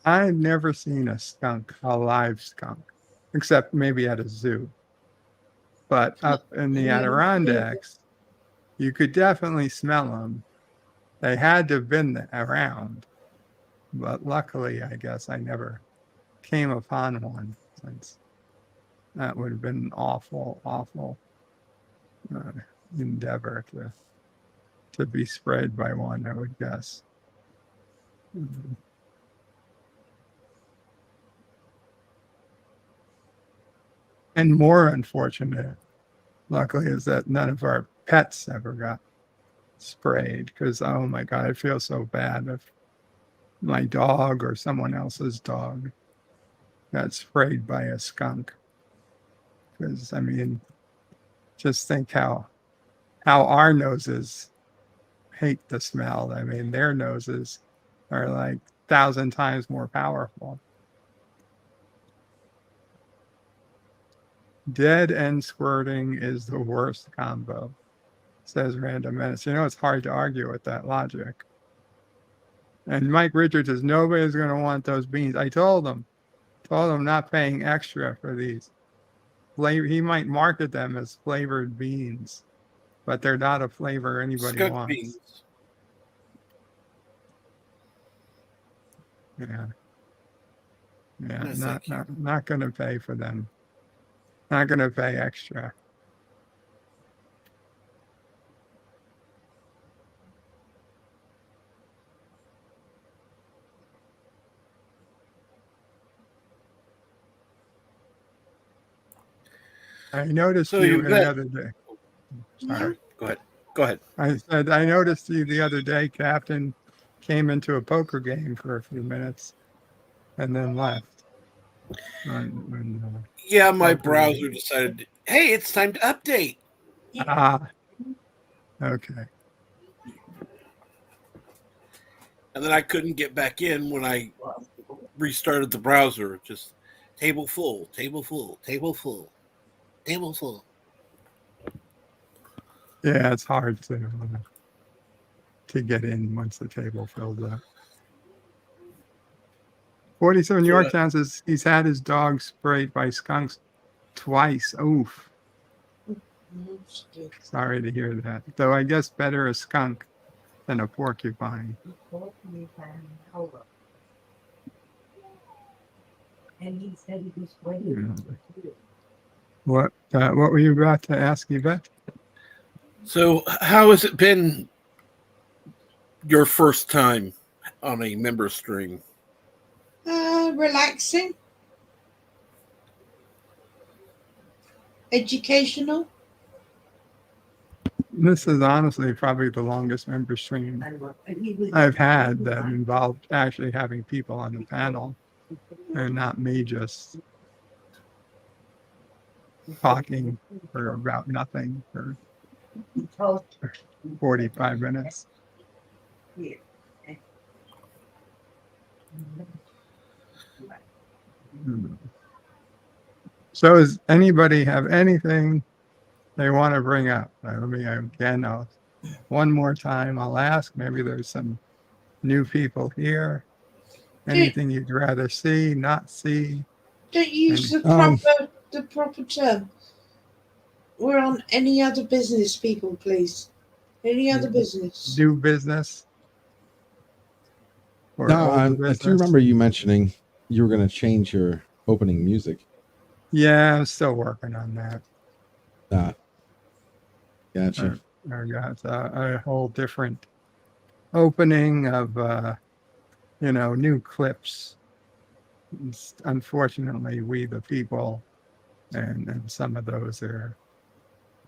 I've never seen a skunk, a live skunk, except maybe at a zoo. But up in the Adirondacks, you could definitely smell them. They had to have been around. But luckily, I guess I never came upon one, since that would have been an awful, awful endeavor to be sprayed by one, I would guess. And more unfortunate, luckily, is that none of our pets ever got sprayed, because, oh my God, I feel so bad if my dog or someone else's dog got sprayed by a skunk. Because, I mean, just think how our noses hate the smell. I mean, their noses are like 1,000 times more powerful. Dead and squirting is the worst combo, says Random Menace. You know, it's hard to argue with that logic. And Mike Richards says, nobody's going to want those beans. I told him not paying extra for these. He might market them as flavored beans, but they're not a flavor anybody Skunk wants. beans. Yeah. No, Not going to pay for them. Not going to pay extra. I noticed you the other day. Sorry. Go ahead. I said, I noticed you the other day, Captain came into a poker game for a few minutes and then left. Yeah, my browser decided, hey, it's time to update. Okay. And then I couldn't get back in when I restarted the browser. Just table full, table full, table full, table full. Yeah, it's hard to get in once the table fills up. 47 New York Times says he's had his dog sprayed by skunks twice. Oof. Sorry to hear that. Though I guess better a skunk than a porcupine. And he said he was waiting. What were you about to ask, Yvette? So, how has it been your first time on a member stream? Relaxing. Educational. This is honestly probably the longest member stream I've had that involved actually having people on the panel and not me just talking for about nothing for 45 minutes. So does anybody have anything they want to bring up? I mean, again, one more time, I'll ask. Maybe there's some new people here. Anything you'd rather see, not see? Don't use the proper term. We're on any other business, people, please. Any other business. Do business. No, I do remember you mentioning you were going to change your opening music. Yeah, I'm still working on that. Gotcha. I got a whole different opening of, new clips. Unfortunately, We the People, and some of those are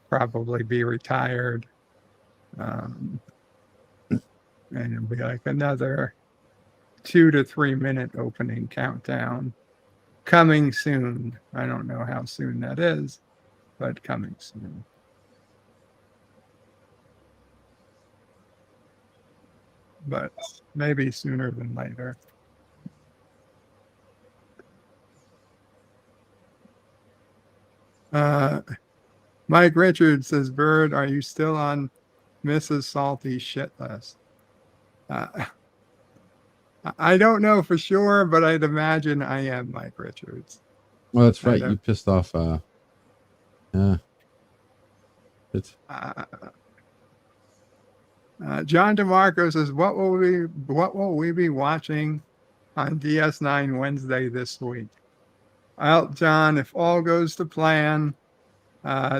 probably be retired. And it'll be like another 2 to 3 minute opening countdown coming soon. I don't know how soon that is, but coming soon. But maybe sooner than later. Mike Richards says, Bird, are you still on Mrs. Salty's shit list? I don't know for sure, but I'd imagine I am Mike Richards. Well, that's right. You pissed off. John DeMarco says, what will we be watching on DS9 Wednesday this week? Well, John, if all goes to plan,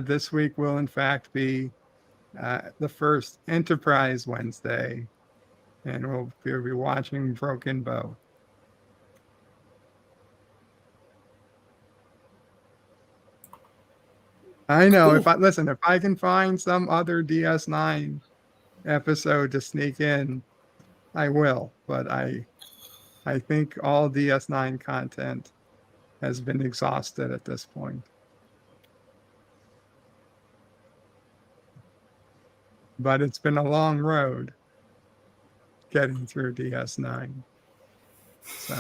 this week will in fact be the first Enterprise Wednesday, and we'll be watching Broken Bow. I know. Cool. If I can find some other DS9 episode to sneak in, I will. But I think all DS9 content has been exhausted at this point. But it's been a long road getting through DS9. So.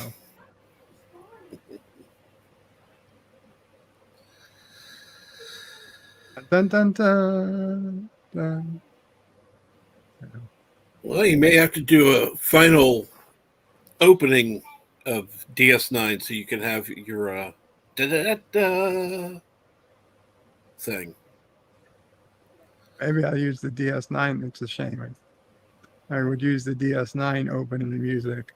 Dun, dun, dun, dun. Well, you may have to do a final opening of DS9 so you can have your thing. Maybe I'll use the DS9. It's a shame. I would use the DS9 opening music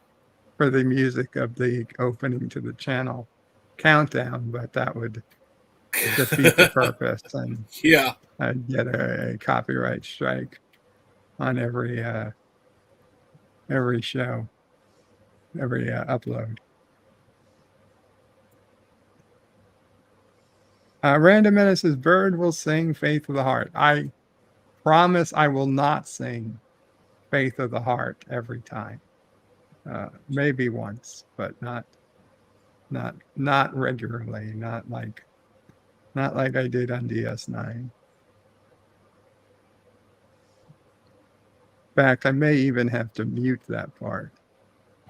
for the music of the opening to the channel countdown, but that would defeat the purpose, and yeah, I'd get a copyright strike on every show, every upload. Random Menace says, Bird will sing Faith of the Heart. I promise I will not sing Faith of the Heart every time. Maybe once, but not regularly, not like I did on DS9. In fact, I may even have to mute that part,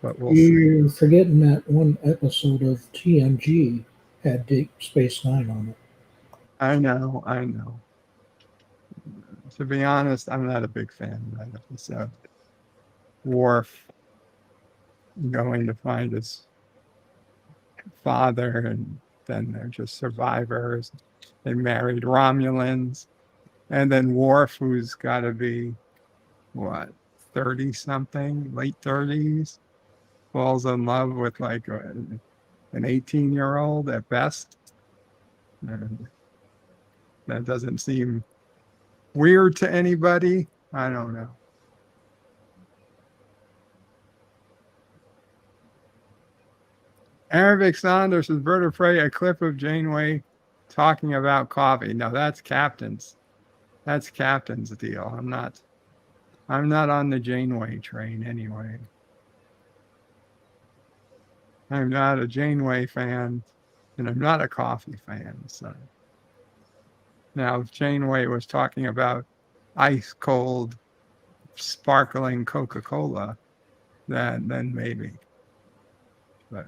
but we'll see. You're forgetting that one episode of TNG had Deep Space Nine on it. I know. To be honest, I'm not a big fan of that episode. Worf going to find his father, and then they're just survivors. They married Romulans, and then Worf, who's got to be, 30-something, late 30s, falls in love with like an 18-year-old at best. And that doesn't seem weird to anybody? I don't know. Arabic Saunders says, Bird of Prey, a clip of Janeway talking about coffee. No, that's Captain's. That's Captain's deal. I'm not on the Janeway train anyway. I'm not a Janeway fan, and I'm not a coffee fan. So now, if Janeway was talking about ice cold, sparkling Coca-Cola, then maybe. But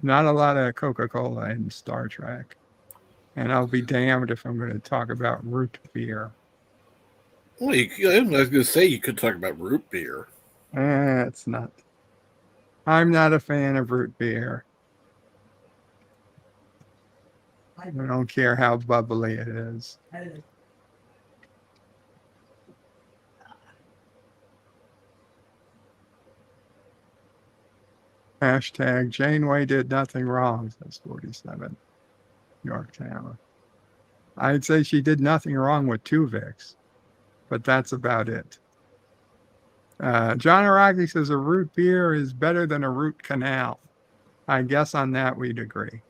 not a lot of Coca-Cola in Star Trek. And I'll be damned if I'm going to talk about root beer. Well, I was going to say you could talk about root beer. It's not. I'm not a fan of root beer. I don't care how bubbly it is. Hashtag Janeway did nothing wrong, says 47. Yorktown. I'd say she did nothing wrong with Tuvix, but that's about it. John Araki says a root beer is better than a root canal. I guess on that we'd agree.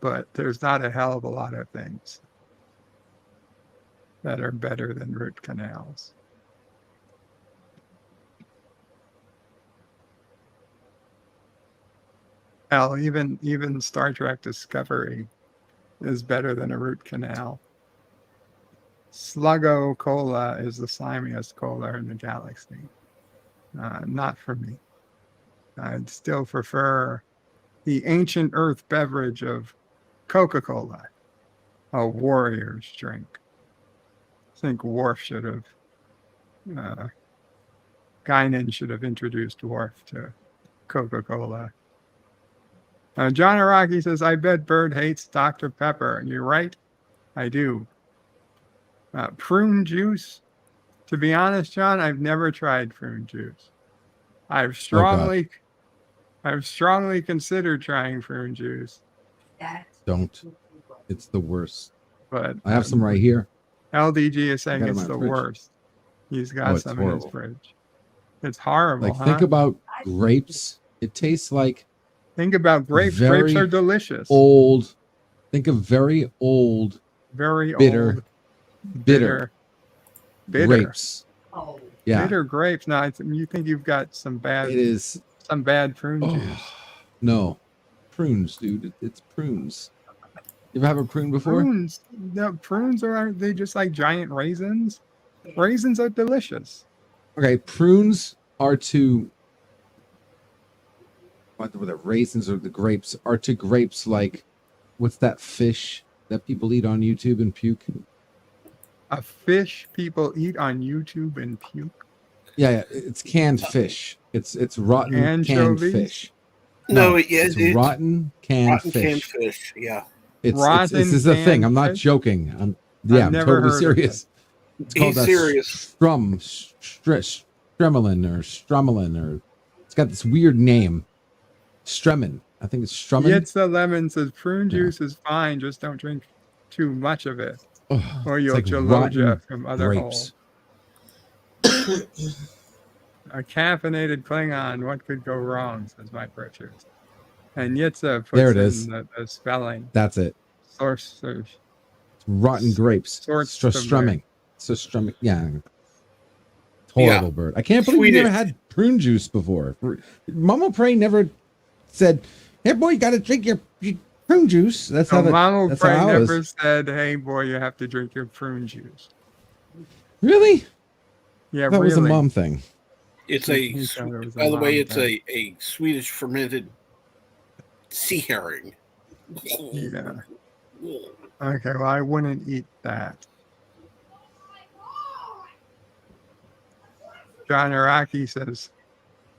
But there's not a hell of a lot of things that are better than root canals. Hell, even Star Trek Discovery is better than a root canal. Sluggo Cola is the slimiest cola in the galaxy. Not for me. I'd still prefer the ancient Earth beverage of Coca-Cola, a warrior's drink. I think Worf should have, Guinan should have introduced Worf to Coca-Cola. John Araki says, I bet Bird hates Dr. Pepper. And you're right, I do. Prune juice. To be honest, John, I've never tried prune juice. I've strongly considered trying prune juice. Don't. It's the worst. But I have some right here. LDG is saying it's the worst. He's got some in his fridge. It's horrible. Like, think about grapes. It tastes like. Think about grapes. Grapes are delicious. Old. Think of very old. Very bitter. Old. Bitter. Grapes. Oh. Yeah. Bitter grapes. Now, you think you've got some bad. It is some bad prune juice. No, prunes, dude. It's prunes. You ever have a prune before? Prunes. No, prunes are they just like giant raisins? Raisins are delicious. Okay, prunes are to. Whether the raisins or the grapes are to grapes like, what's that fish that people eat on YouTube and puke? A fish people eat on YouTube and puke? Yeah, it's canned fish. It's rotten Anchovies? canned fish. No, it's rotten canned fish. Canned fish. Yeah, this is a thing. I'm not joking. I'm totally serious. It's called Stremelin or Strumelin, or it's got this weird name. Stremin. I think it's Strumin. Yitza Lemon says prune juice is fine, just don't drink too much of it. Or you'll geloja from other holes. A caffeinated Klingon, what could go wrong, says Mike Richards. And Yitza puts there it is. In the spelling. That's it. Source. It's rotten grapes. Strumming. So strumming. Yeah. It's horrible bird. I can't believe you never had prune juice before. Mama Prey never said, hey boy, you gotta drink your prune juice. That's how Mama Prey never said, hey boy, you have to drink your prune juice. Really? Yeah, that was a mom thing. It's by the way, it's a Swedish fermented sea herring. Yeah. Okay, well, I wouldn't eat that. John Araki says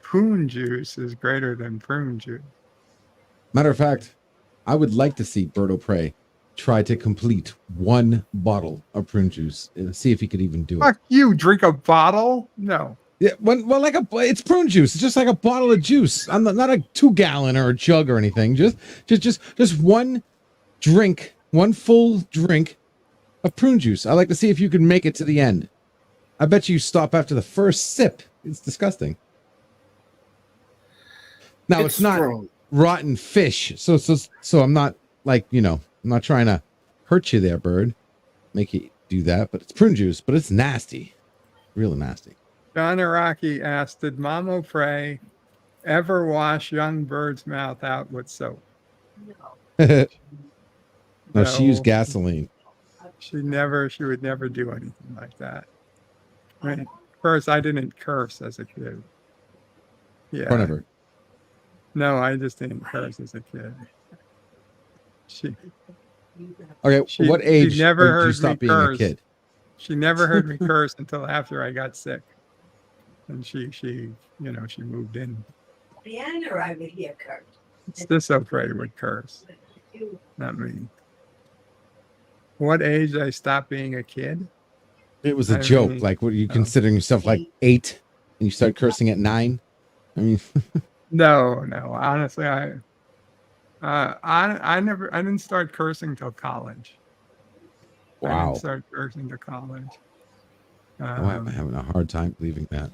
prune juice is greater than prune juice. Matter of fact, I would like to see Birdo Prey try to complete one bottle of prune juice and see if he could even do it. Fuck you, drink a bottle? No. Yeah, well, it's prune juice. It's just like a bottle of juice. I'm not a 2-gallon or a jug or anything. Just one drink, one full drink of prune juice. I'd like to see if you can make it to the end. I bet you stop after the first sip. It's disgusting. Now it's not strong. rotten fish, so I'm not like, I'm not trying to hurt you there, bird. Make you do that, but it's prune juice, but it's nasty, real nasty. John Araki asked, "Did Mamo Pray ever wash young bird's mouth out with soap?" No, she used No. gasoline. She would never do anything like that. I mean, first, I didn't curse as a kid. Yeah. Whatever. No, I just didn't curse as a kid. Okay, what age she never did you heard stop me being curse. a kid? She never heard me curse until after I got sick. And she moved in. Leanne or I would hear curse. It's this afraid would curse. Not me. What age did I stop being a kid? It was a joke. mean, Like, what are you considering yourself like 8 and you start cursing at 9? I mean, no. Honestly, I didn't start cursing till college. I wow. didn't start cursing till college. I'm having a hard time believing that.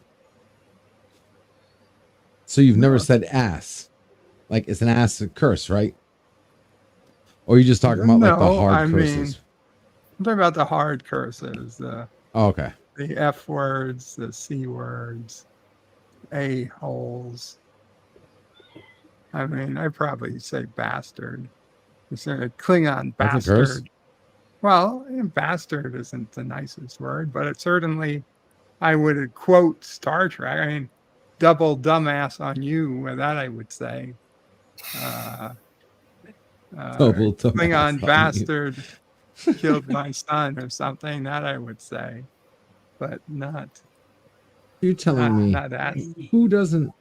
So you've never said ass. Like, it's an ass a curse, right? Or are you just talking about like the hard curses? I'm talking about the hard curses. Okay. The F words, the C words, a-holes. I mean, I probably say bastard. It's a Klingon That's a curse? bastard. Well, bastard isn't the nicest word, but it certainly, I would quote Star Trek. I mean, double dumbass on you, that I would say. Double dumbass Klingon on bastard killed my son or something, that I would say. But not. You're telling me not that. who doesn't,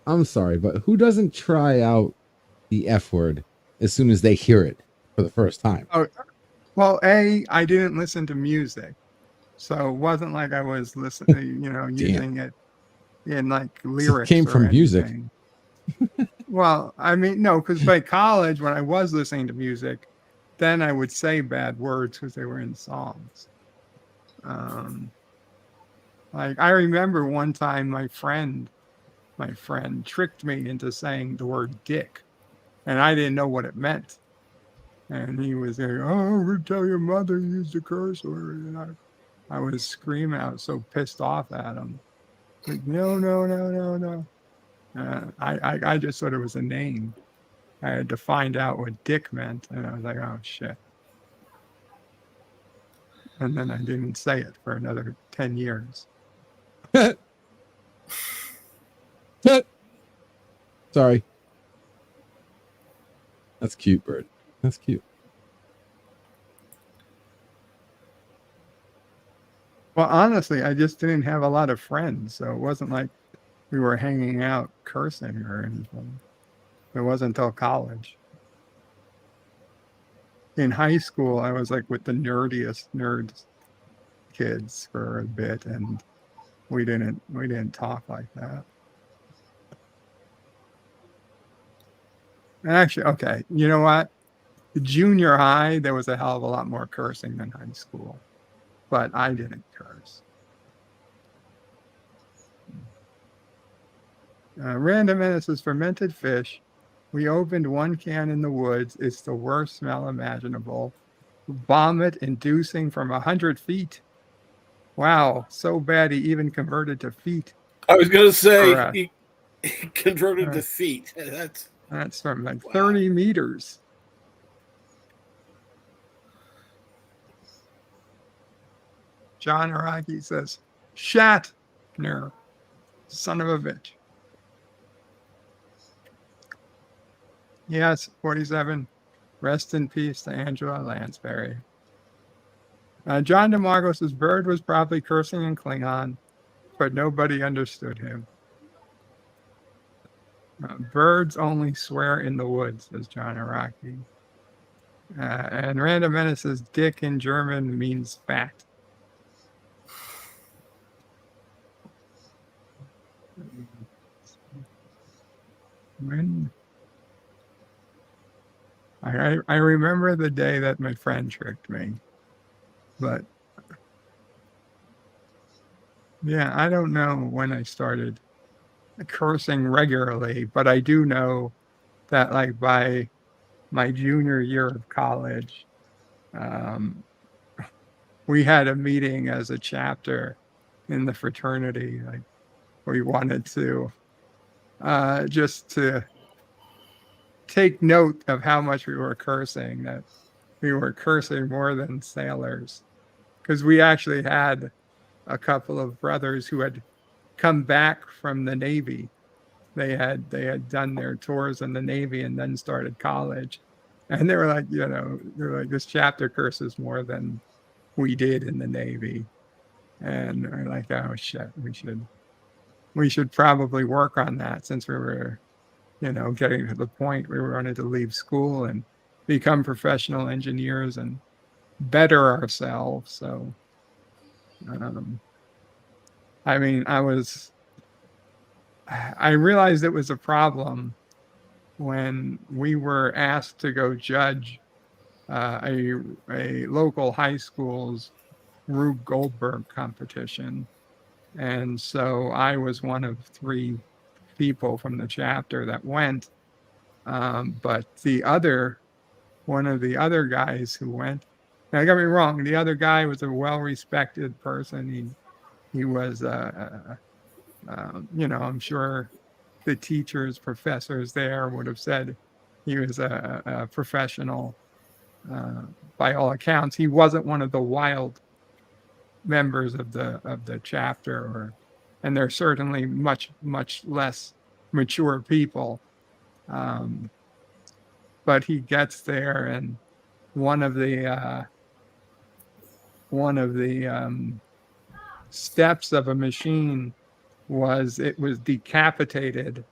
I'm sorry, but who doesn't try out the F word as soon as they hear it for the first time? Oh, well, I didn't listen to music. So it wasn't like I was listening, using it in like lyrics. It came from music. Well, I mean, no, because by college, when I was listening to music, then I would say bad words because they were in songs. Like I remember one time my friend tricked me into saying the word dick, and I didn't know what it meant. And he was like, "Oh, tell your mother you used a curse word," and I was screaming. I was so pissed off at him. Like, no. I just thought it was a name. I had to find out what dick meant, and I was like, "Oh shit!" And then I didn't say it for another 10 years. Sorry. That's cute, bird. That's cute. Well, honestly, I just didn't have a lot of friends, so it wasn't like we were hanging out cursing or anything. It wasn't until college. In high school, I was like with the nerdiest nerds kids for a bit, and we didn't talk like that. Actually, okay, you know what? Junior high, there was a hell of a lot more cursing than high school, but I didn't curse. Random Menaces fermented fish. We opened one can in the woods. It's the worst smell imaginable. Vomit inducing from 100 feet. Wow, so bad he even converted to feet. I was going to say, he converted to feet. That's from like 30 meters. John Araki says, Shatner, son of a bitch. Yes, 47. Rest in peace to Angela Lansbury. John DeMarco says, Bird was probably cursing in Klingon, but nobody understood him. Birds only swear in the woods, says John Araki. And Random Menace says, dick in German means fat. When I remember the day that my friend tricked me. But yeah, I don't know when I started cursing regularly, but I do know that like by my junior year of college, um, we had a meeting as a chapter in the fraternity. Like we wanted to just to take note of how much we were cursing, that we were cursing more than sailors. Because we actually had a couple of brothers who had come back from the Navy. They had done their tours in the Navy and then started college. And they were like, they're like, this chapter curses more than we did in the Navy. And we're like, oh shit, we should probably work on that, since we were, getting to the point where we wanted to leave school and become professional engineers and better ourselves. So, um, I mean, I realized it was a problem when we were asked to go judge a local high school's Rube Goldberg competition. And so I was one of 3 people from the chapter that went. But one of the other guys who went, now don't get me wrong, the other guy was a well-respected person. He was, I'm sure the teachers, professors there would have said he was a professional. By all accounts, he wasn't one of the wild members of the chapter, and they're certainly much less mature people. But he gets there, and one of the steps of a machine was decapitated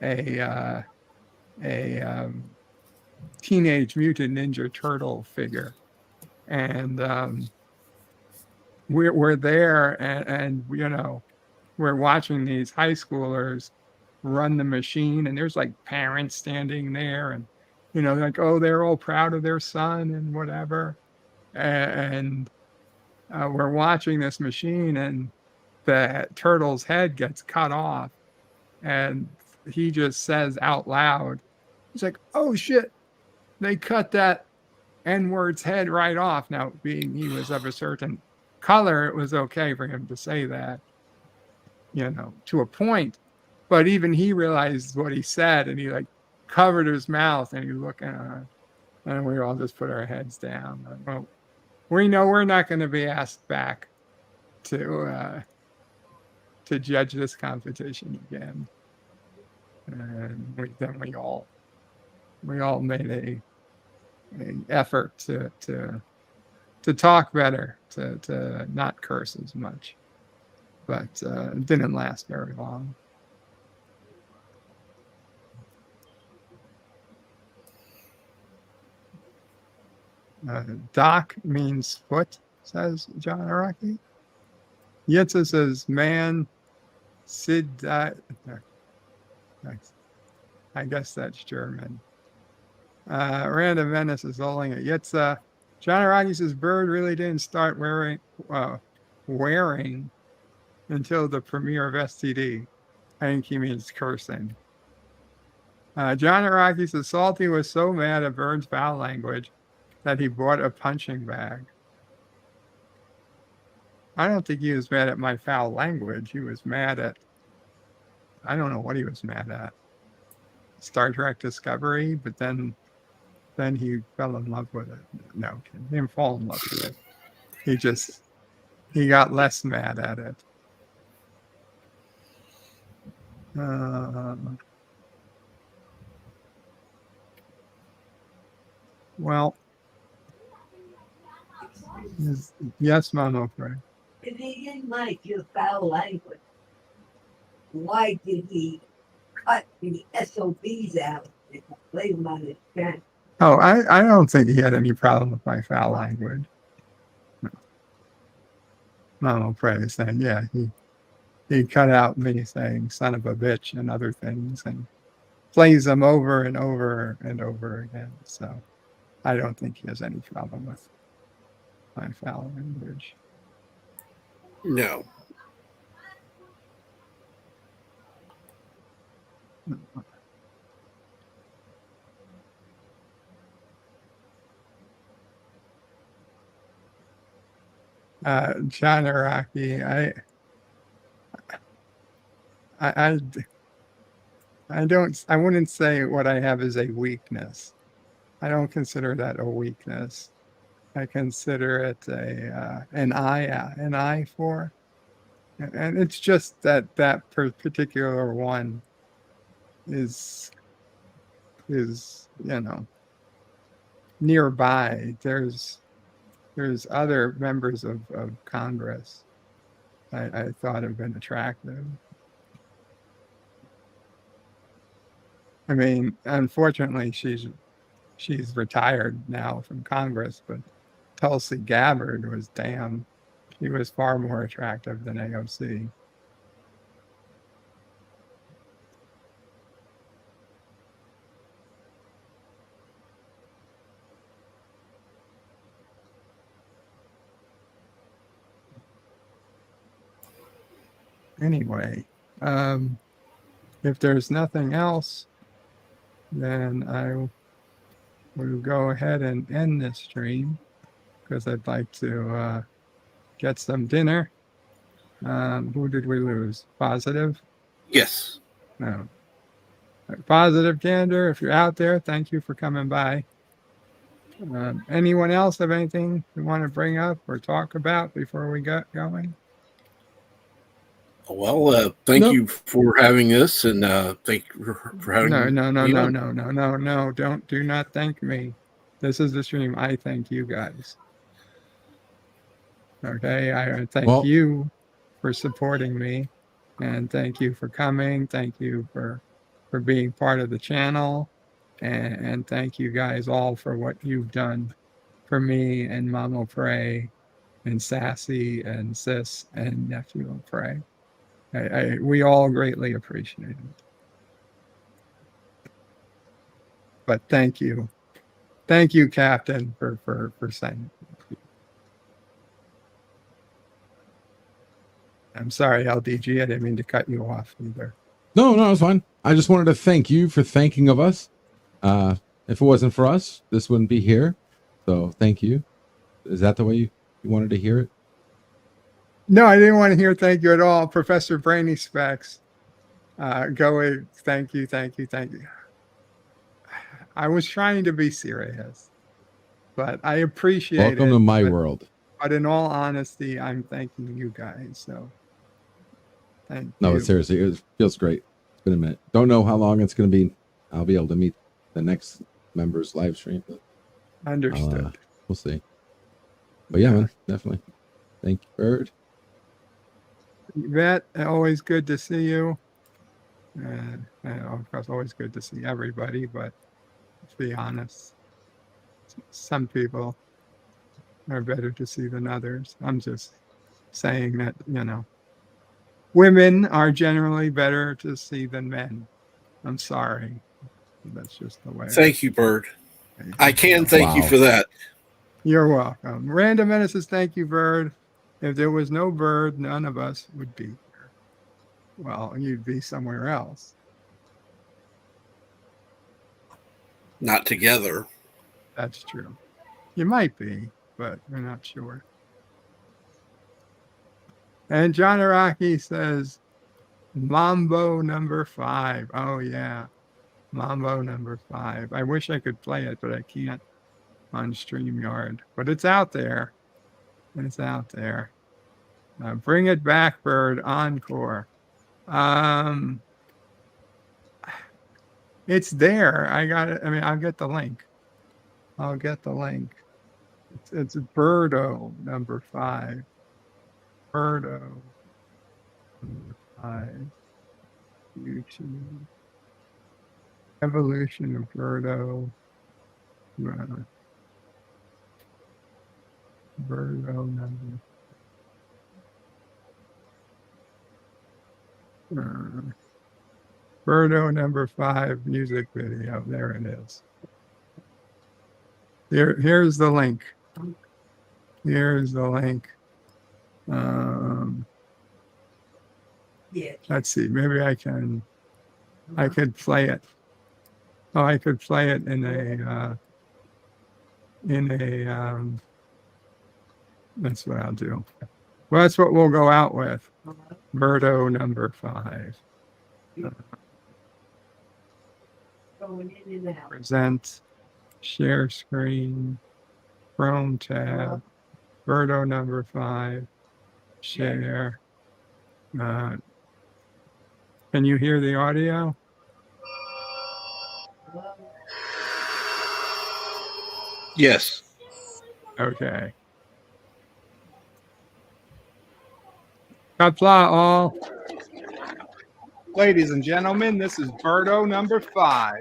a Teenage Mutant Ninja Turtle figure, and we're there, and we're watching these high schoolers run the machine, and there's like parents standing there, and like, oh, they're all proud of their son and whatever, and we're watching this machine, and the turtle's head gets cut off, and he just says out loud, he's like, oh shit, they cut that N-word's head right off. Now, being he was of a certain color, it was okay for him to say that, to a point. But even he realized what he said, and he like covered his mouth, and he looked at us, and we all just put our heads down. Like, well, we know we're not going to be asked back to judge this competition again. And we all made an effort to talk better, to not curse as much, but it didn't last very long. Doc means foot, says John Araki. Yitza says man. Sid died. I guess that's German. Random Venice is holding it. Yitza. John Araki says Bird really didn't start wearing until the premiere of STD. I think he means cursing. John Araki says Salty was so mad at Bird's foul language that he bought a punching bag. I don't think he was mad at my foul language. He was mad at, I don't know what he was mad at. Star Trek Discovery, but then he fell in love with it. No, he didn't fall in love with it. He got less mad at it. Well, yes, Mama Frank. If he didn't like your foul language, why did he cut the SOBs out and play them on his channel? Oh, I don't think he had any problem with my foul language. No. Mama Frank is saying, yeah, he cut out me saying son of a bitch and other things and plays them over and over and over again. So I don't think he has any problem with by foul language. No. John Iraqi, I wouldn't say what I have is a weakness. I don't consider that a weakness. I consider it an eye for, and it's just that particular one is nearby. There's other members of Congress I thought have been attractive. I mean, unfortunately, she's retired now from Congress, but Tulsi Gabbard was she was far more attractive than AOC. Anyway, if there's nothing else, then I will go ahead and end this stream because I'd like to get some dinner. Who did we lose? Positive? Yes. No. Positive Gander, if you're out there, thank you for coming by. Anyone else have anything you want to bring up or talk about before we get going? Well, thank you for having us, and thank you for having No. Do not thank me. This is the stream. I thank you guys. Okay, I thank you for supporting me, and thank you for coming. Thank you for being part of the channel, and thank you guys all for what you've done for me and Mama Pray, and Sassy and Sis and Nephew of Pray. We all greatly appreciate it. But thank you, Captain, for saying it. I'm sorry, LDG. I didn't mean to cut you off either. No, it's fine. I just wanted to thank you for thinking of us. If it wasn't for us, this wouldn't be here. So thank you. Is that the way you wanted to hear it? No, I didn't want to hear thank you at all. Professor Brainy Specs. Go away. Thank you. I was trying to be serious, but I appreciate it. Welcome to my world. But in all honesty, I'm thanking you guys. So thank you. No, seriously, it feels great. It's been a minute. Don't know how long it's going to be. I'll be able to meet the next members live stream. But understood. We'll see. But yeah, man, definitely. Thank you, Bird. Yvette, always good to see you. And of course, always good to see everybody, but to be honest, some people are better to see than others. I'm just saying that, women are generally better to see than men. I'm sorry. That's just the way. Thank you, Bird. I can thank you for that. You're welcome. Random Menace says, thank you, Bird. If there was no Bird, none of us would be here. Well, you'd be somewhere else. Not together. That's true. You might be, but we're not sure. And John Araki says, Mambo number 5. Oh, yeah. Mambo number 5. I wish I could play it, but I can't on StreamYard. But it's out there. It's out there. Bring it back, Bird. Encore. It's there. I got it. I mean, I'll get the link. It's Birdo number 5. Birdo number 5. YouTube. Evolution of Birdo. Birdo number. Birdo number 5 music video. There it is. Here's the link. Here's the link. Yeah. Let's see. Maybe I could play it. Oh, I could play it in a that's what I'll do. Well, that's what we'll go out with. Birdo number 5. Going in and out. Present, share screen, Chrome tab, Birdo number 5, share. Can you hear the audio? Yes. Okay. Qapla all. Ladies and gentlemen, this is Birdo number 5.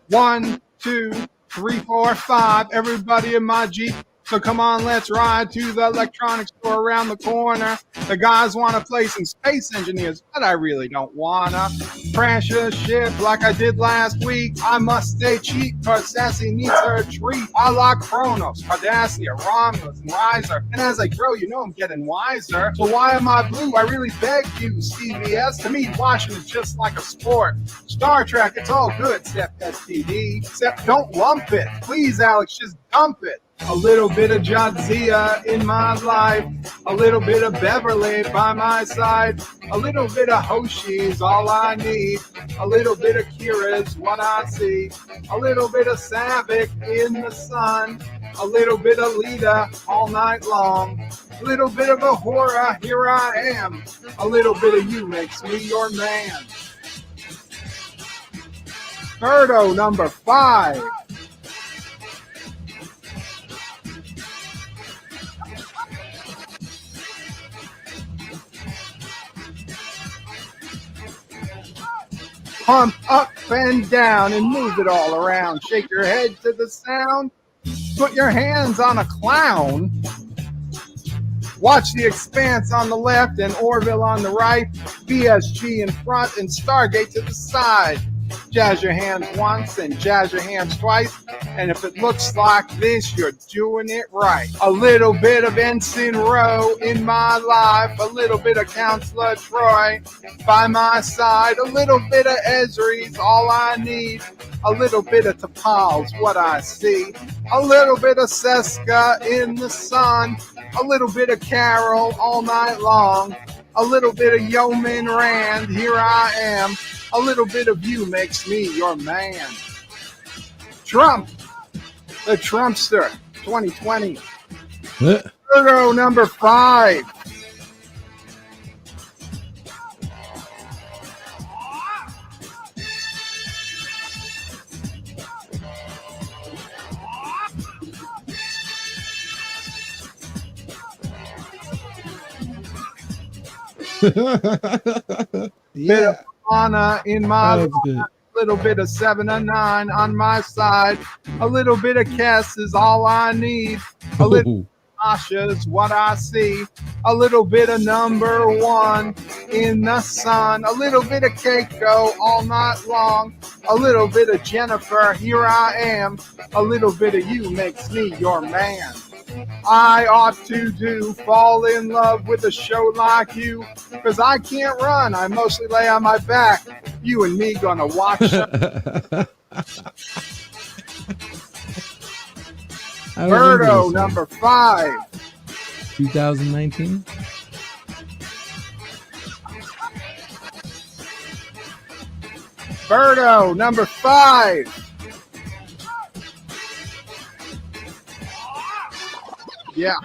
One, 2, 3, 4, 5. Everybody in my Jeep. So come on, let's ride to the electronics store around the corner. The guys want to play some Space Engineers, but I really don't wanna crash a ship like I did last week. I must stay cheap, cause Sassy needs her treat. I like Kronos, Cardassia, Romulus, and Riser. And as I grow, you know I'm getting wiser. So why am I blue? I really beg you, CBS. To me, watching is just like a sport. Star Trek, it's all good, except STD. Except don't lump it. Please, Alex, just dump it. A little bit of Jadzia in my life, a little bit of Beverly by my side, a little bit of Hoshi's all I need, a little bit of Kira's what I see, a little bit of Savick in the sun, a little bit of Lita all night long, a little bit of Ahura, here I am, a little bit of you makes me your man. Birdo number 5. Pump up and down and move it all around. Shake your head to the sound. Put your hands on a clown. Watch The Expanse on the left and Orville on the right. BSG in front and Stargate to the side. Jazz your hands once and jazz your hands twice. And if it looks like this, you're doing it right. A little bit of Ensign Rowe in my life. A little bit of Counselor Troy by my side. A little bit of Esri's all I need. A little bit of T'Pol's what I see. A little bit of Seska in the sun. A little bit of Carol all night long. A little bit of Yeoman Rand, here I am. A little bit of you makes me your man. Trump, the Trumpster, 2020. Birdo number 5. Bit of Anna in my life, a little bit of 7 and 9 on my side, a little bit of Kess is all I need, a little Asha's what I see, a little bit of number 1 in the sun, a little bit of Keiko all night long, a little bit of Jennifer, here I am, a little bit of you makes me your man. I ought to fall in love with a show like you, because I can't run, I mostly lay on my back. You and me gonna watch Birdo number 5. 2019. Birdo number 5. Yeah,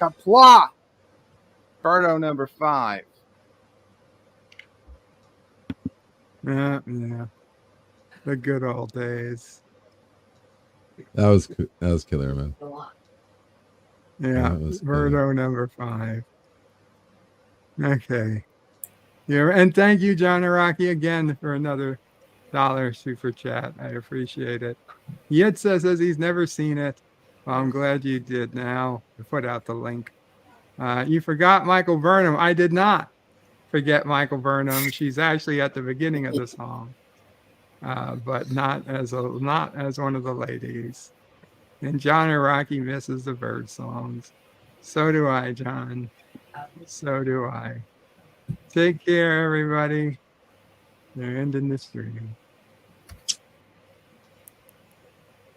Qapla. Birdo number 5. Yeah. The good old days. That was killer, man. Yeah, Birdo number 5. Okay. Yeah, and thank you, John Araki, again for another $1 super chat. I appreciate it. Yitza says he's never seen it. Well, I'm glad you did now. I put out the link. You forgot Michael Burnham. I did not. forget Michael Burnham. She's actually at the beginning of the song, but not as one of the ladies. And John Araki misses the bird songs. So do I, John. So do I. Take care, everybody. They're ending the stream.